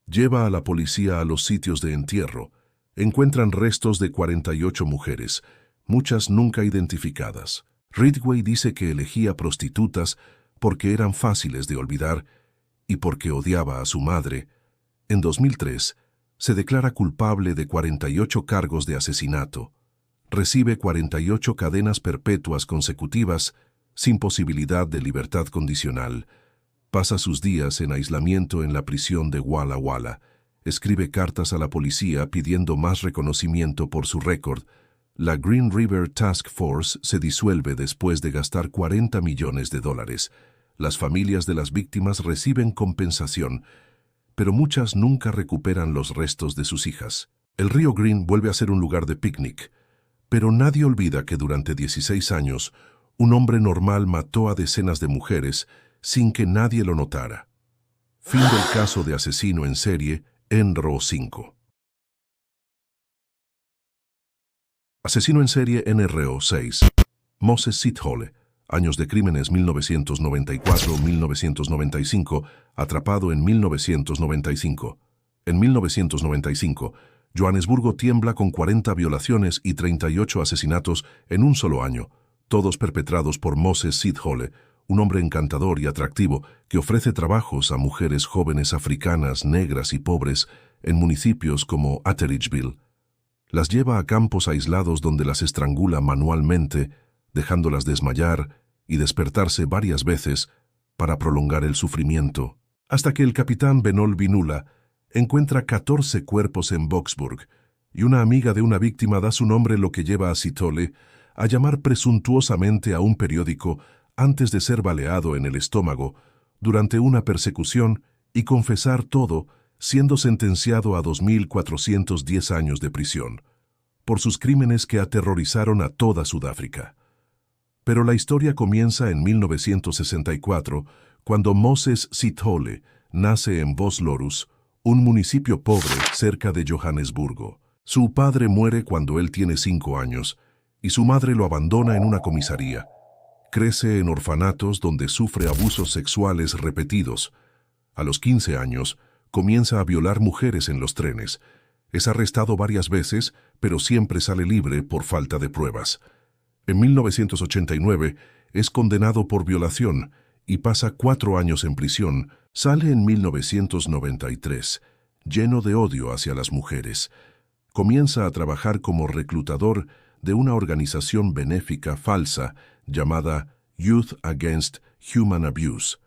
Lleva a la policía a los sitios de entierro. Encuentran restos de 48 mujeres, muchas nunca identificadas. Ridgway dice que elegía prostitutas porque eran fáciles de olvidar y porque odiaba a su madre. En 2003, se declara culpable de 48 cargos de asesinato. Recibe 48 cadenas perpetuas consecutivas sin posibilidad de libertad condicional. Pasa sus días en aislamiento en la prisión de Walla Walla. Escribe cartas a la policía pidiendo más reconocimiento por su récord. La Green River Task Force se disuelve después de gastar $40 millones. Las familias de las víctimas reciben compensación, pero muchas nunca recuperan los restos de sus hijas. El río Green vuelve a ser un lugar de picnic, pero nadie olvida que durante 16 años, un hombre normal mató a decenas de mujeres sin que nadie lo notara. Fin del caso de asesino en serie NRO 5. Asesino en serie NRO 6. Moses Sithole. Años de crímenes 1994-1995, atrapado en 1995. En 1995, Johannesburgo tiembla con 40 violaciones y 38 asesinatos en un solo año, todos perpetrados por Moses Sithole, un hombre encantador y atractivo que ofrece trabajos a mujeres jóvenes africanas, negras y pobres en municipios como Atteridgeville. Las lleva a campos aislados donde las estrangula manualmente, dejándolas desmayar y despertarse varias veces para prolongar el sufrimiento, hasta que el capitán Benol Binula encuentra 14 cuerpos en Boksburg y una amiga de una víctima da su nombre, lo que lleva a Sithole a llamar presuntuosamente a un periódico antes de ser baleado en el estómago durante una persecución y confesar todo, siendo sentenciado a 2.410 años de prisión por sus crímenes que aterrorizaron a toda Sudáfrica. Pero la historia comienza en 1964, cuando Moses Sithole nace en Vosloorus, un municipio pobre cerca de Johannesburgo. Su padre muere cuando él tiene 5 años y su madre lo abandona en una comisaría. Crece en orfanatos donde sufre abusos sexuales repetidos. A los 15 años, comienza a violar mujeres en los trenes. Es arrestado varias veces, pero siempre sale libre por falta de pruebas. En 1989 es condenado por violación y pasa 4 años en prisión. Sale en 1993, lleno de odio hacia las mujeres. Comienza a trabajar como reclutador de una organización benéfica falsa llamada Youth Against Human Abuse.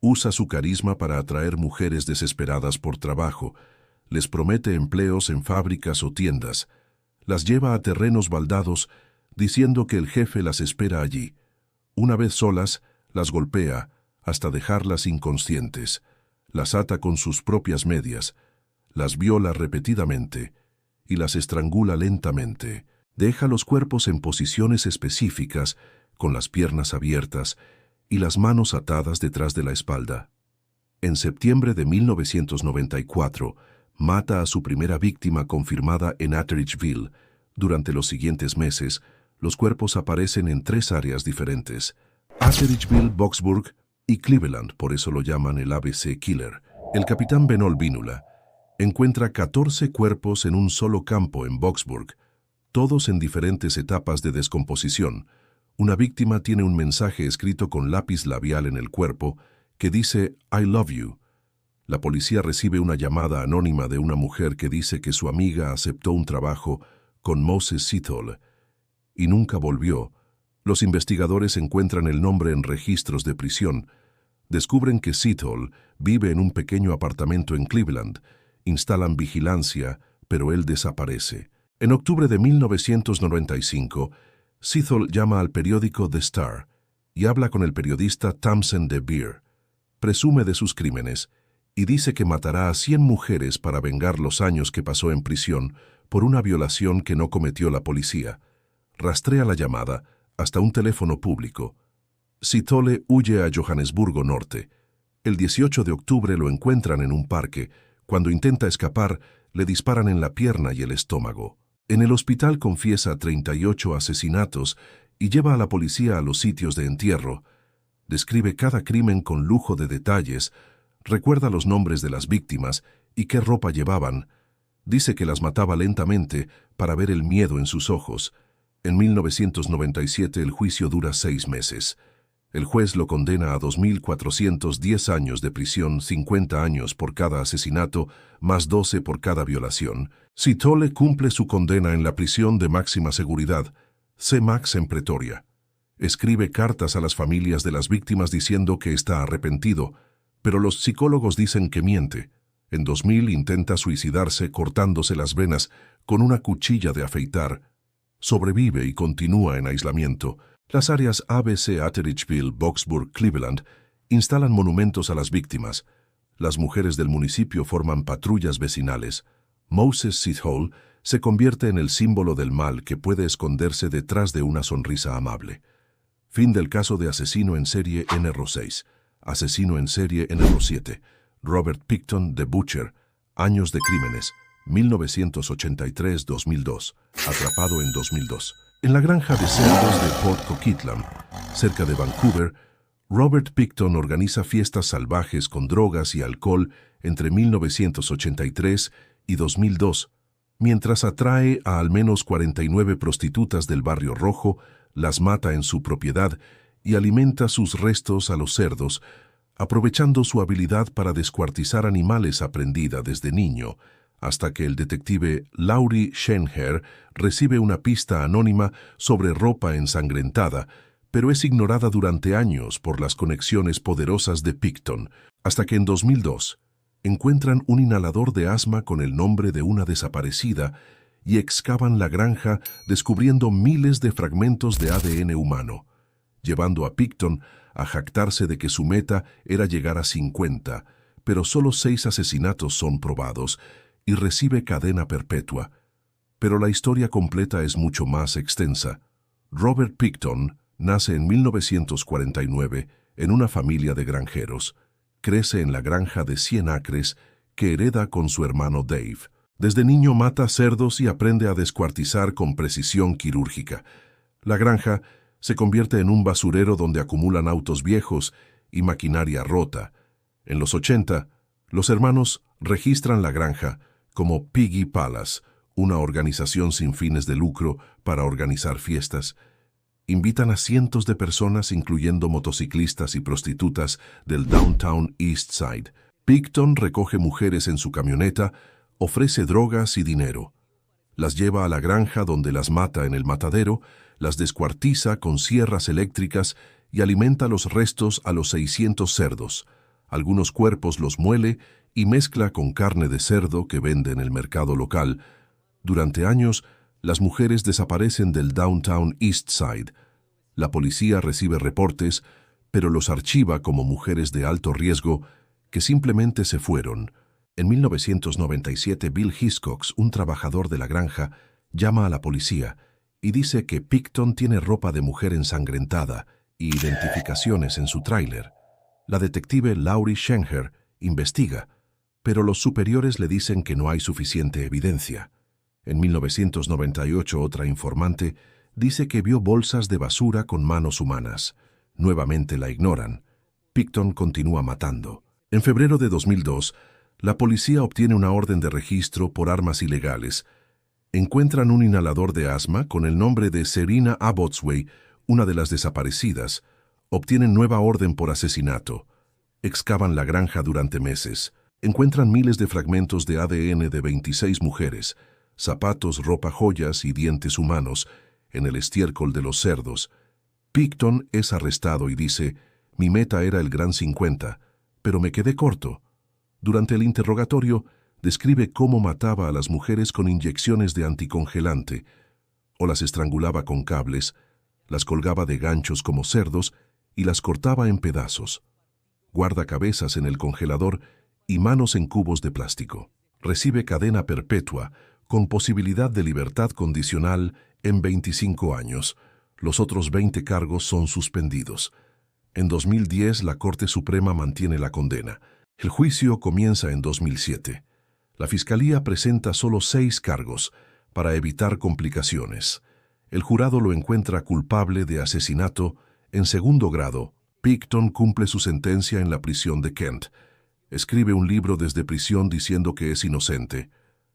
Usa su carisma para atraer mujeres desesperadas por trabajo. Les promete empleos en fábricas o tiendas. Las lleva a terrenos baldados diciendo que el jefe las espera allí. Una vez solas, las golpea hasta dejarlas inconscientes. Las ata con sus propias medias. Las viola repetidamente y las estrangula lentamente. Deja los cuerpos en posiciones específicas, con las piernas abiertas y las manos atadas detrás de la espalda. En septiembre de 1994, mata a su primera víctima confirmada en Atteridgeville. Durante los siguientes meses, los cuerpos aparecen en 3 áreas diferentes: Atteridgeville, Boxburg y Cleveland, por eso lo llaman el ABC Killer. El capitán Benol Vínula encuentra 14 cuerpos en un solo campo en Boxburg, todos en diferentes etapas de descomposición. Una víctima tiene un mensaje escrito con lápiz labial en el cuerpo que dice I love you. La policía recibe una llamada anónima de una mujer que dice que su amiga aceptó un trabajo con Moses Sithole y nunca volvió. Los investigadores encuentran el nombre en registros de prisión. Descubren que Sithole vive en un pequeño apartamento en Cleveland. Instalan vigilancia, pero él desaparece. En octubre de 1995, Sithole llama al periódico The Star y habla con el periodista Tamsen de Beer. Presume de sus crímenes y dice que matará a 100 mujeres para vengar los años que pasó en prisión por una violación que no cometió la policía. Rastrea la llamada hasta un teléfono público. Sithole huye a Johannesburgo Norte. El 18 de octubre lo encuentran en un parque. Cuando intenta escapar, le disparan en la pierna y el estómago. En el hospital confiesa 38 asesinatos y lleva a la policía a los sitios de entierro. Describe cada crimen con lujo de detalles, recuerda los nombres de las víctimas y qué ropa llevaban. Dice que las mataba lentamente para ver el miedo en sus ojos. En 1997 el juicio dura 6 meses. El juez lo condena a 2.410 años de prisión, 50 años por cada asesinato, más 12 por cada violación. Sithole cumple su condena en la prisión de máxima seguridad, C-Max en Pretoria. Escribe cartas a las familias de las víctimas diciendo que está arrepentido, pero los psicólogos dicen que miente. En 2000 intenta suicidarse cortándose las venas con una cuchilla de afeitar. Sobrevive y continúa en aislamiento. Las áreas ABC Atteridgeville, Boxburg, Cleveland instalan monumentos a las víctimas. Las mujeres del municipio forman patrullas vecinales. Moses Sithole se convierte en el símbolo del mal que puede esconderse detrás de una sonrisa amable. Fin del caso de asesino en serie NR6. Asesino en serie NR7. Robert Pickton, The Butcher. Años de crímenes. 1983-2002. Atrapado en 2002. En la granja de cerdos de Port Coquitlam, cerca de Vancouver, Robert Pickton organiza fiestas salvajes con drogas y alcohol entre 1983 y 2002, mientras atrae a al menos 49 prostitutas del Barrio Rojo, las mata en su propiedad y alimenta sus restos a los cerdos, aprovechando su habilidad para descuartizar animales aprendida desde niño, hasta que el detective Laurie Schenher recibe una pista anónima sobre ropa ensangrentada, pero es ignorada durante años por las conexiones poderosas de Pickton, hasta que en 2002 encuentran un inhalador de asma con el nombre de una desaparecida y excavan la granja descubriendo miles de fragmentos de ADN humano, llevando a Pickton a jactarse de que su meta era llegar a 50, pero solo 6 asesinatos son probados, y recibe cadena perpetua. Pero la historia completa es mucho más extensa. Robert Pickton nace en 1949 en una familia de granjeros. Crece en la granja de 100 acres que hereda con su hermano Dave. Desde niño mata cerdos y aprende a descuartizar con precisión quirúrgica. La granja se convierte en un basurero donde acumulan autos viejos y maquinaria rota. En los 80, los hermanos registran la granja como Piggy Palace, una organización sin fines de lucro para organizar fiestas. Invitan a cientos de personas, incluyendo motociclistas y prostitutas del Downtown East Side. Picton recoge mujeres en su camioneta, ofrece drogas y dinero. Las lleva a la granja donde las mata en el matadero, las descuartiza con sierras eléctricas y alimenta los restos a los 600 cerdos. Algunos cuerpos los muele y mezcla con carne de cerdo que vende en el mercado local. Durante años, las mujeres desaparecen del Downtown East Side. La policía recibe reportes, pero los archiva como mujeres de alto riesgo que simplemente se fueron. En 1997, Bill Hiscox, un trabajador de la granja, llama a la policía y dice que Picton tiene ropa de mujer ensangrentada y identificaciones en su tráiler. La detective Laurie Schenher investiga, pero los superiores le dicen que no hay suficiente evidencia. En 1998, otra informante dice que vio bolsas de basura con manos humanas. Nuevamente la ignoran. Picton continúa matando. En febrero de 2002, la policía obtiene una orden de registro por armas ilegales. Encuentran un inhalador de asma con el nombre de Serena Abbotsway, una de las desaparecidas. Obtienen nueva orden por asesinato. Excavan la granja durante meses. Encuentran miles de fragmentos de ADN de 26 mujeres, zapatos, ropa, joyas y dientes humanos en el estiércol de los cerdos. Picton es arrestado y dice: «Mi meta era el Gran 50, pero me quedé corto». Durante el interrogatorio, describe cómo mataba a las mujeres con inyecciones de anticongelante, o las estrangulaba con cables, las colgaba de ganchos como cerdos y las cortaba en pedazos. Guarda cabezas en el congelador y manos en cubos de plástico. Recibe cadena perpetua, con posibilidad de libertad condicional en 25 años. Los otros 20 cargos son suspendidos. En 2010, la Corte Suprema mantiene la condena. El juicio comienza en 2007. La Fiscalía presenta solo 6 cargos para evitar complicaciones. El jurado lo encuentra culpable de asesinato en segundo grado. Picton cumple su sentencia en la prisión de Kent. Escribe un libro desde prisión diciendo que es inocente.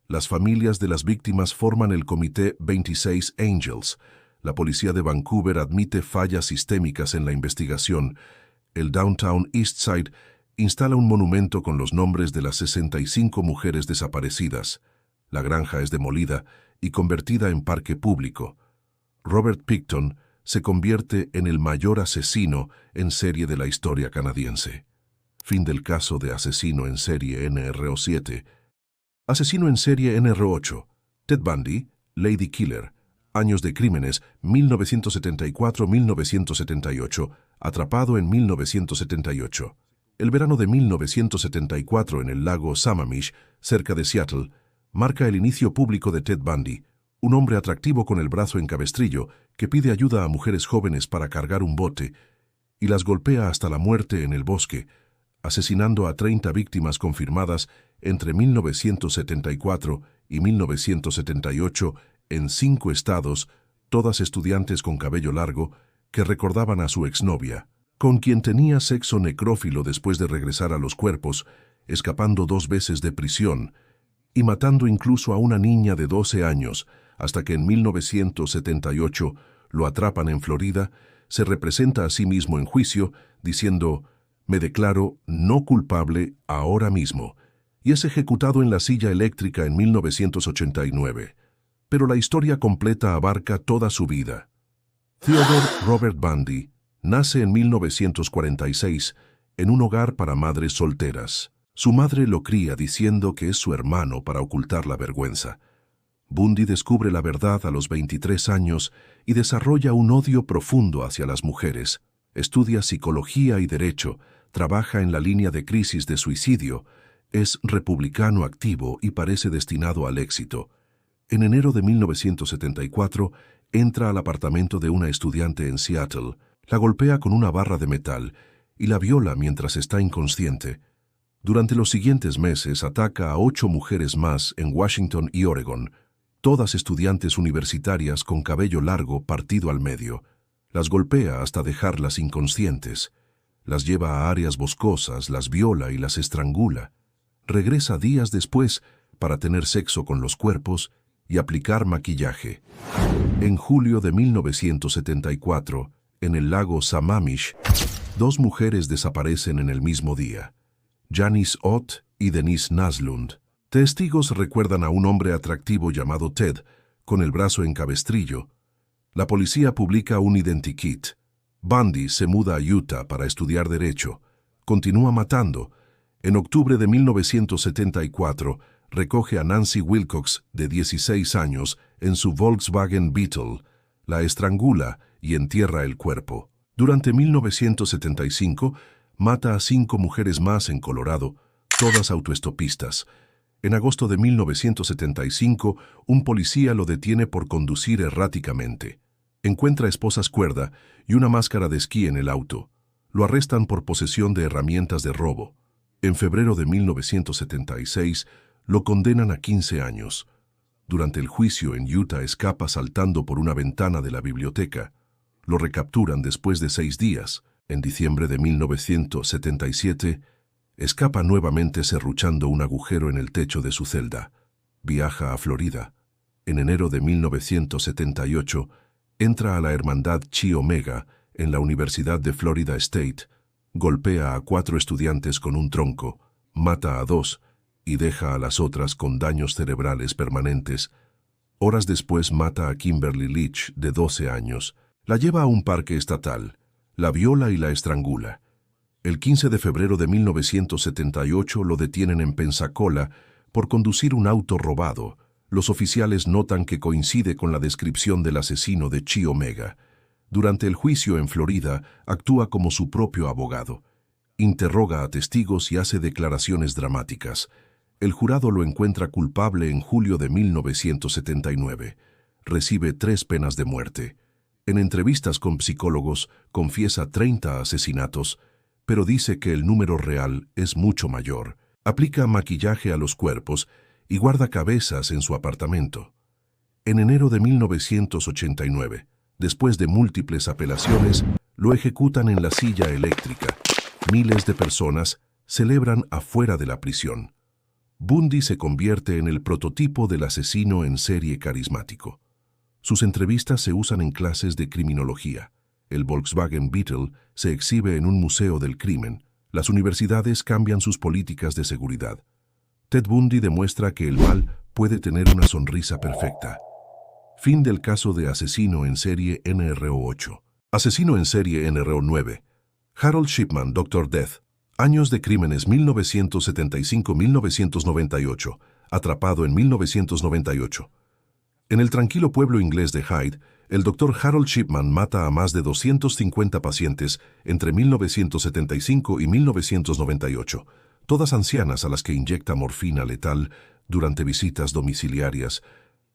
Las familias de las víctimas forman el Comité 26 Angels. La policía de Vancouver admite fallas sistémicas en la investigación. El Downtown East Side instala un monumento con los nombres de las 65 mujeres desaparecidas. La granja es demolida y convertida en parque público. Robert Picton se convierte en el mayor asesino en serie de la historia canadiense. Fin del caso de asesino en serie NRO 7. Asesino en serie NRO 8. Ted Bundy, Lady Killer. Años de crímenes, 1974-1978. Atrapado en 1978. El verano de 1974 en el lago Sammamish, cerca de Seattle, marca el inicio público de Ted Bundy, un hombre atractivo con el brazo en cabestrillo que pide ayuda a mujeres jóvenes para cargar un bote y las golpea hasta la muerte en el bosque, asesinando a 30 víctimas confirmadas entre 1974 y 1978 en 5 estados, todas estudiantes con cabello largo que recordaban a su exnovia, con quien tenía sexo necrófilo después de regresar a los cuerpos, escapando 2 veces de prisión y matando incluso a una niña de 12 años, hasta que en 1978 lo atrapan en Florida. Se representa a sí mismo en juicio, diciendo: «Me declaro no culpable ahora mismo», y es ejecutado en la silla eléctrica en 1989. Pero la historia completa abarca toda su vida. Theodore Robert Bundy nace en 1946 en un hogar para madres solteras. Su madre lo cría diciendo que es su hermano para ocultar la vergüenza. Bundy descubre la verdad a los 23 años y desarrolla un odio profundo hacia las mujeres. Estudia psicología y derecho, trabaja en la línea de crisis de suicidio, es republicano activo y parece destinado al éxito. En enero de 1974, entra al apartamento de una estudiante en Seattle, la golpea con una barra de metal y la viola mientras está inconsciente. Durante los siguientes meses ataca a 8 mujeres más en Washington y Oregon, todas estudiantes universitarias con cabello largo partido al medio. Las golpea hasta dejarlas inconscientes. Las lleva a áreas boscosas, las viola y las estrangula. Regresa días después para tener sexo con los cuerpos y aplicar maquillaje. En julio de 1974, en el lago Sammamish, 2 mujeres desaparecen en el mismo día. Janice Ott y Denise Naslund. Testigos recuerdan a un hombre atractivo llamado Ted, con el brazo en cabestrillo. La policía publica un identikit. Bundy se muda a Utah para estudiar Derecho. Continúa matando. En octubre de 1974, recoge a Nancy Wilcox, de 16 años, en su Volkswagen Beetle, la estrangula y entierra el cuerpo. Durante 1975, mata a 5 mujeres más en Colorado, todas autoestopistas. En agosto de 1975, un policía lo detiene por conducir erráticamente. Encuentra esposas cuerda y una máscara de esquí en el auto. Lo arrestan por posesión de herramientas de robo. En febrero de 1976, lo condenan a 15 años. Durante el juicio en Utah escapa saltando por una ventana de la biblioteca. Lo recapturan después de 6 días. En diciembre de 1977, escapa nuevamente serruchando un agujero en el techo de su celda. Viaja a Florida. En enero de 1978, entra a la hermandad Chi Omega en la Universidad de Florida State, golpea a 4 estudiantes con un tronco, mata a 2 y deja a las otras con daños cerebrales permanentes. Horas después mata a Kimberly Leach, de 12 años. La lleva a un parque estatal, la viola y la estrangula. El 15 de febrero de 1978 lo detienen en Pensacola por conducir un auto robado. Los oficiales notan que coincide con la descripción del asesino de Chi Omega. Durante el juicio en Florida, actúa como su propio abogado. Interroga a testigos y hace declaraciones dramáticas. El jurado lo encuentra culpable en julio de 1979. Recibe 3 penas de muerte. En entrevistas con psicólogos, confiesa 30 asesinatos, pero dice que el número real es mucho mayor. Aplica maquillaje a los cuerpos y guarda cabezas en su apartamento. En enero de 1989, después de múltiples apelaciones, lo ejecutan en la silla eléctrica. Miles de personas celebran afuera de la prisión. Bundy se convierte en el prototipo del asesino en serie carismático. Sus entrevistas se usan en clases de criminología. El Volkswagen Beetle se exhibe en un museo del crimen. Las universidades cambian sus políticas de seguridad. Ted Bundy demuestra que el mal puede tener una sonrisa perfecta. Fin del caso de asesino en serie NRO8. Asesino en serie NRO9. Harold Shipman, Dr. Death. Años de crímenes 1975-1998. Atrapado en 1998. En el tranquilo pueblo inglés de Hyde, el Dr. Harold Shipman mata a más de 250 pacientes entre 1975 y 1998, todas ancianas a las que inyecta morfina letal durante visitas domiciliarias,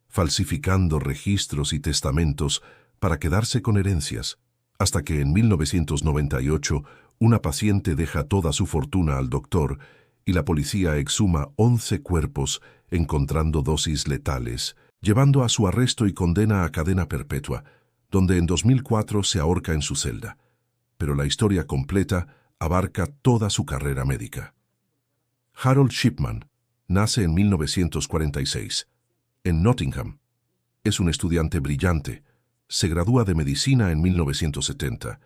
falsificando registros y testamentos para quedarse con herencias, hasta que en 1998 una paciente deja toda su fortuna al doctor y la policía exhuma 11 cuerpos encontrando dosis letales, llevando a su arresto y condena a cadena perpetua, donde en 2004 se ahorca en su celda. Pero la historia completa abarca toda su carrera médica. Harold Shipman nace en 1946, en Nottingham. Es un estudiante brillante. Se gradúa de medicina en 1970.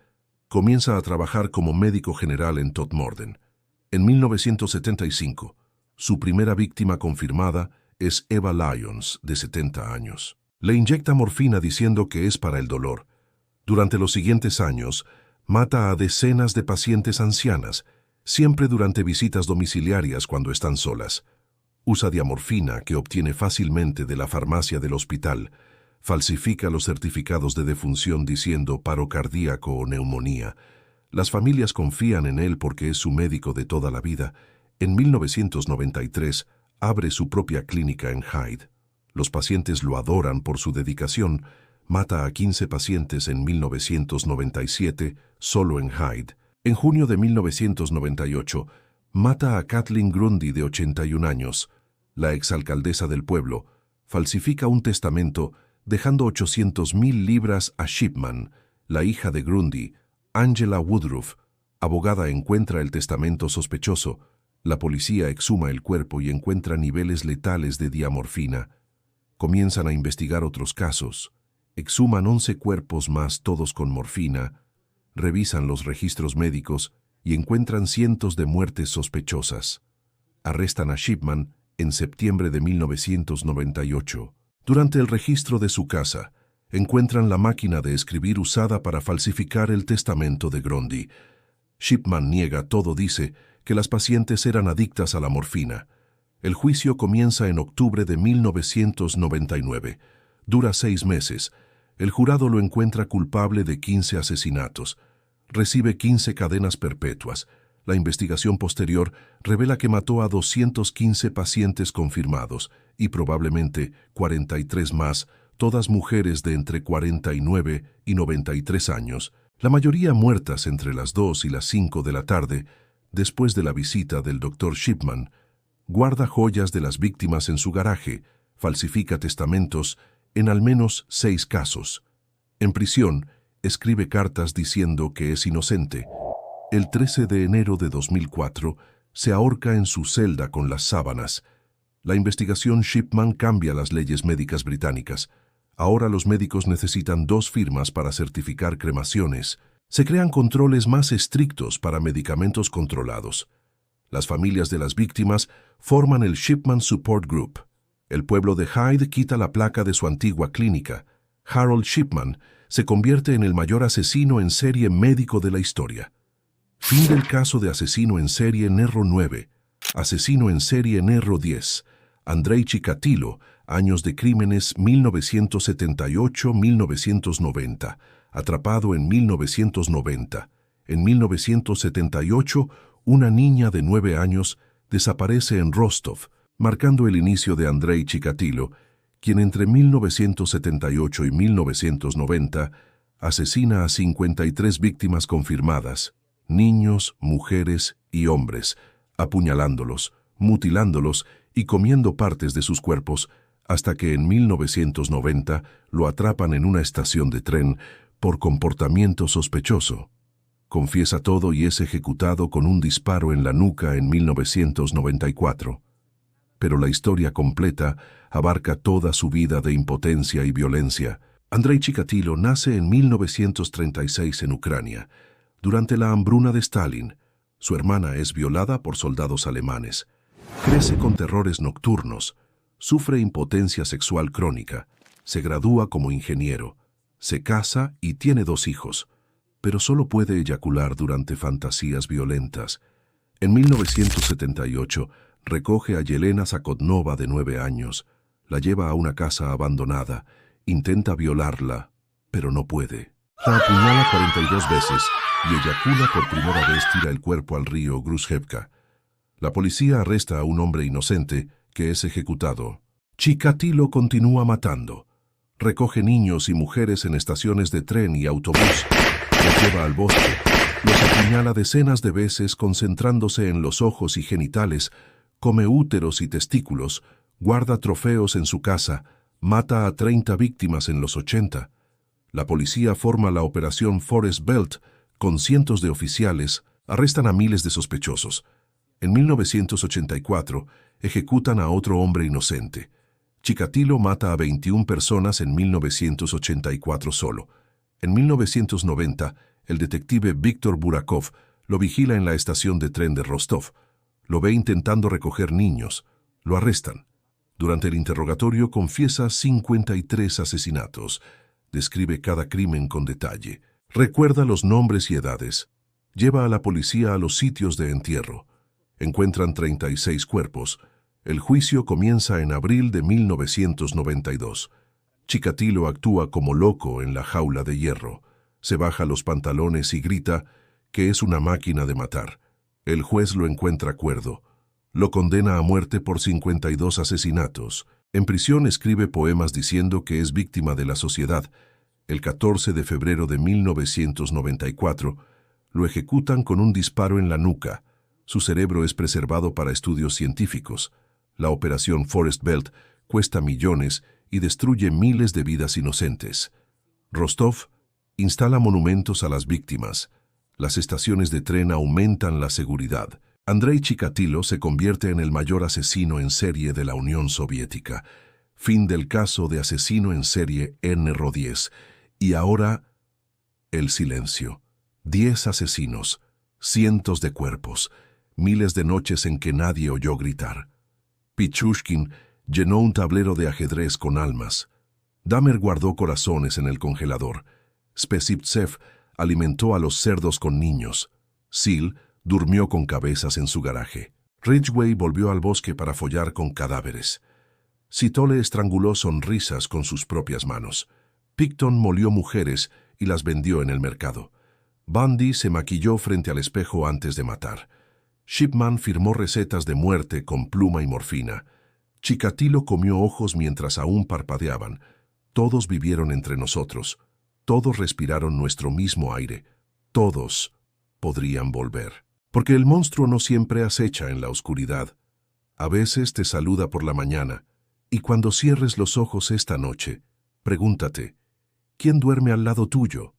Comienza a trabajar como médico general en Todmorden. En 1975, su primera víctima confirmada es Eva Lyons, de 70 años. Le inyecta morfina diciendo que es para el dolor. Durante los siguientes años, mata a decenas de pacientes ancianas, siempre durante visitas domiciliarias cuando están solas. Usa diamorfina que obtiene fácilmente de la farmacia del hospital. Falsifica los certificados de defunción diciendo paro cardíaco o neumonía. Las familias confían en él porque es su médico de toda la vida. En 1993, abre su propia clínica en Hyde. Los pacientes lo adoran por su dedicación. Mata a 15 pacientes en 1997, solo en Hyde. En junio de 1998, Mata a Kathleen Grundy, de 81 años. La exalcaldesa del pueblo falsifica un testamento dejando 800,000 libras a Shipman. La hija de Grundy, Angela Woodruff, abogada, encuentra el testamento sospechoso. La policía exhuma el cuerpo y encuentra niveles letales de diamorfina. Comienzan a investigar otros casos. Exhuman 11 cuerpos más, todos con morfina. Revisan los registros médicos y encuentran cientos de muertes sospechosas. Arrestan a Shipman en septiembre de 1998. Durante el registro de su casa, encuentran la máquina de escribir usada para falsificar el testamento de Grundy. Shipman niega todo, dice que las pacientes eran adictas a la morfina. El juicio comienza en octubre de 1999. Dura 6 meses. El jurado lo encuentra culpable de 15 asesinatos. Recibe 15 cadenas perpetuas. La investigación posterior revela que mató a 215 pacientes confirmados y probablemente 43 más, todas mujeres de entre 49 y 93 años, la mayoría muertas entre las 2 y las 5 de la tarde, después de la visita del Dr. Shipman. Guarda joyas de las víctimas en su garaje, falsifica testamentos en al menos 6 casos. En prisión, escribe cartas diciendo que es inocente. El 13 de enero de 2004, se ahorca en su celda con las sábanas. La investigación Shipman cambia las leyes médicas británicas. Ahora los médicos necesitan 2 firmas para certificar cremaciones. Se crean controles más estrictos para medicamentos controlados. Las familias de las víctimas forman el Shipman Support Group. El pueblo de Hyde quita la placa de su antigua clínica. Harold Shipman se convierte en el mayor asesino en serie médico de la historia. Fin del caso de asesino en serie Nerro 9. Asesino en serie Nerro 10. Andrei Chikatilo, años de crímenes 1978-1990. Atrapado en 1990. En 1978, una niña de 9 años desaparece en Rostov, marcando el inicio de Andrei Chikatilo, quien entre 1978 y 1990 asesina a 53 víctimas confirmadas, niños, mujeres y hombres, apuñalándolos, mutilándolos y comiendo partes de sus cuerpos, hasta que en 1990 lo atrapan en una estación de tren por comportamiento sospechoso. Confiesa todo y es ejecutado con un disparo en la nuca en 1994. Pero la historia completa abarca toda su vida de impotencia y violencia. Andrei Chikatilo nace en 1936 en Ucrania, durante la hambruna de Stalin. Su hermana es violada por soldados alemanes. Crece con terrores nocturnos. Sufre impotencia sexual crónica. Se gradúa como ingeniero. Se casa y tiene 2 hijos, pero solo puede eyacular durante fantasías violentas. En 1978, recoge a Yelena Zakotnova, de 9 años, la lleva a una casa abandonada, intenta violarla, pero no puede. La apuñala 42 veces y eyacula por primera vez, tira el cuerpo al río Gruzhevka. La policía arresta a un hombre inocente que es ejecutado. Chikatilo continúa matando. Recoge niños y mujeres en estaciones de tren y autobús, los lleva al bosque, los apuñala decenas de veces concentrándose en los ojos y genitales, come úteros y testículos, guarda trofeos en su casa, mata a 30 víctimas en los 80. La policía forma la operación Forest Belt con cientos de oficiales, arrestan a miles de sospechosos. En 1984, ejecutan a otro hombre inocente. Chikatilo mata a 21 personas en 1984 solo. En 1990, el detective Víctor Burakov lo vigila en la estación de tren de Rostov. Lo ve intentando recoger niños. Lo arrestan. Durante el interrogatorio confiesa 53 asesinatos. Describe cada crimen con detalle. Recuerda los nombres y edades. Lleva a la policía a los sitios de entierro. Encuentran 36 cuerpos. El juicio comienza en abril de 1992. Chikatilo actúa como loco en la jaula de hierro. Se baja los pantalones y grita que es una máquina de matar. El juez lo encuentra cuerdo. Lo condena a muerte por 52 asesinatos. En prisión escribe poemas diciendo que es víctima de la sociedad. El 14 de febrero de 1994 lo ejecutan con un disparo en la nuca. Su cerebro es preservado para estudios científicos. La operación Forest Belt cuesta millones y destruye miles de vidas inocentes. Rostov instala monumentos a las víctimas. Las estaciones de tren aumentan la seguridad. Andrei Chikatilo se convierte en el mayor asesino en serie de la Unión Soviética. Fin del caso de asesino en serie NRO-10. Y ahora, el silencio. 10 asesinos, cientos de cuerpos, miles de noches en que nadie oyó gritar. Pichushkin llenó un tablero de ajedrez con almas. Dahmer guardó corazones en el congelador. Spesivtsev alimentó a los cerdos con niños. Seal durmió con cabezas en su garaje. Ridgway volvió al bosque para follar con cadáveres. Sitole estranguló sonrisas con sus propias manos. Picton molió mujeres y las vendió en el mercado. Bundy se maquilló frente al espejo antes de matar. Shipman firmó recetas de muerte con pluma y morfina. Chikatilo comió ojos mientras aún parpadeaban. Todos vivieron entre nosotros. Todos respiraron nuestro mismo aire. Todos podrían volver. Porque el monstruo no siempre acecha en la oscuridad. A veces te saluda por la mañana, y cuando cierres los ojos esta noche, pregúntate, ¿quién duerme al lado tuyo?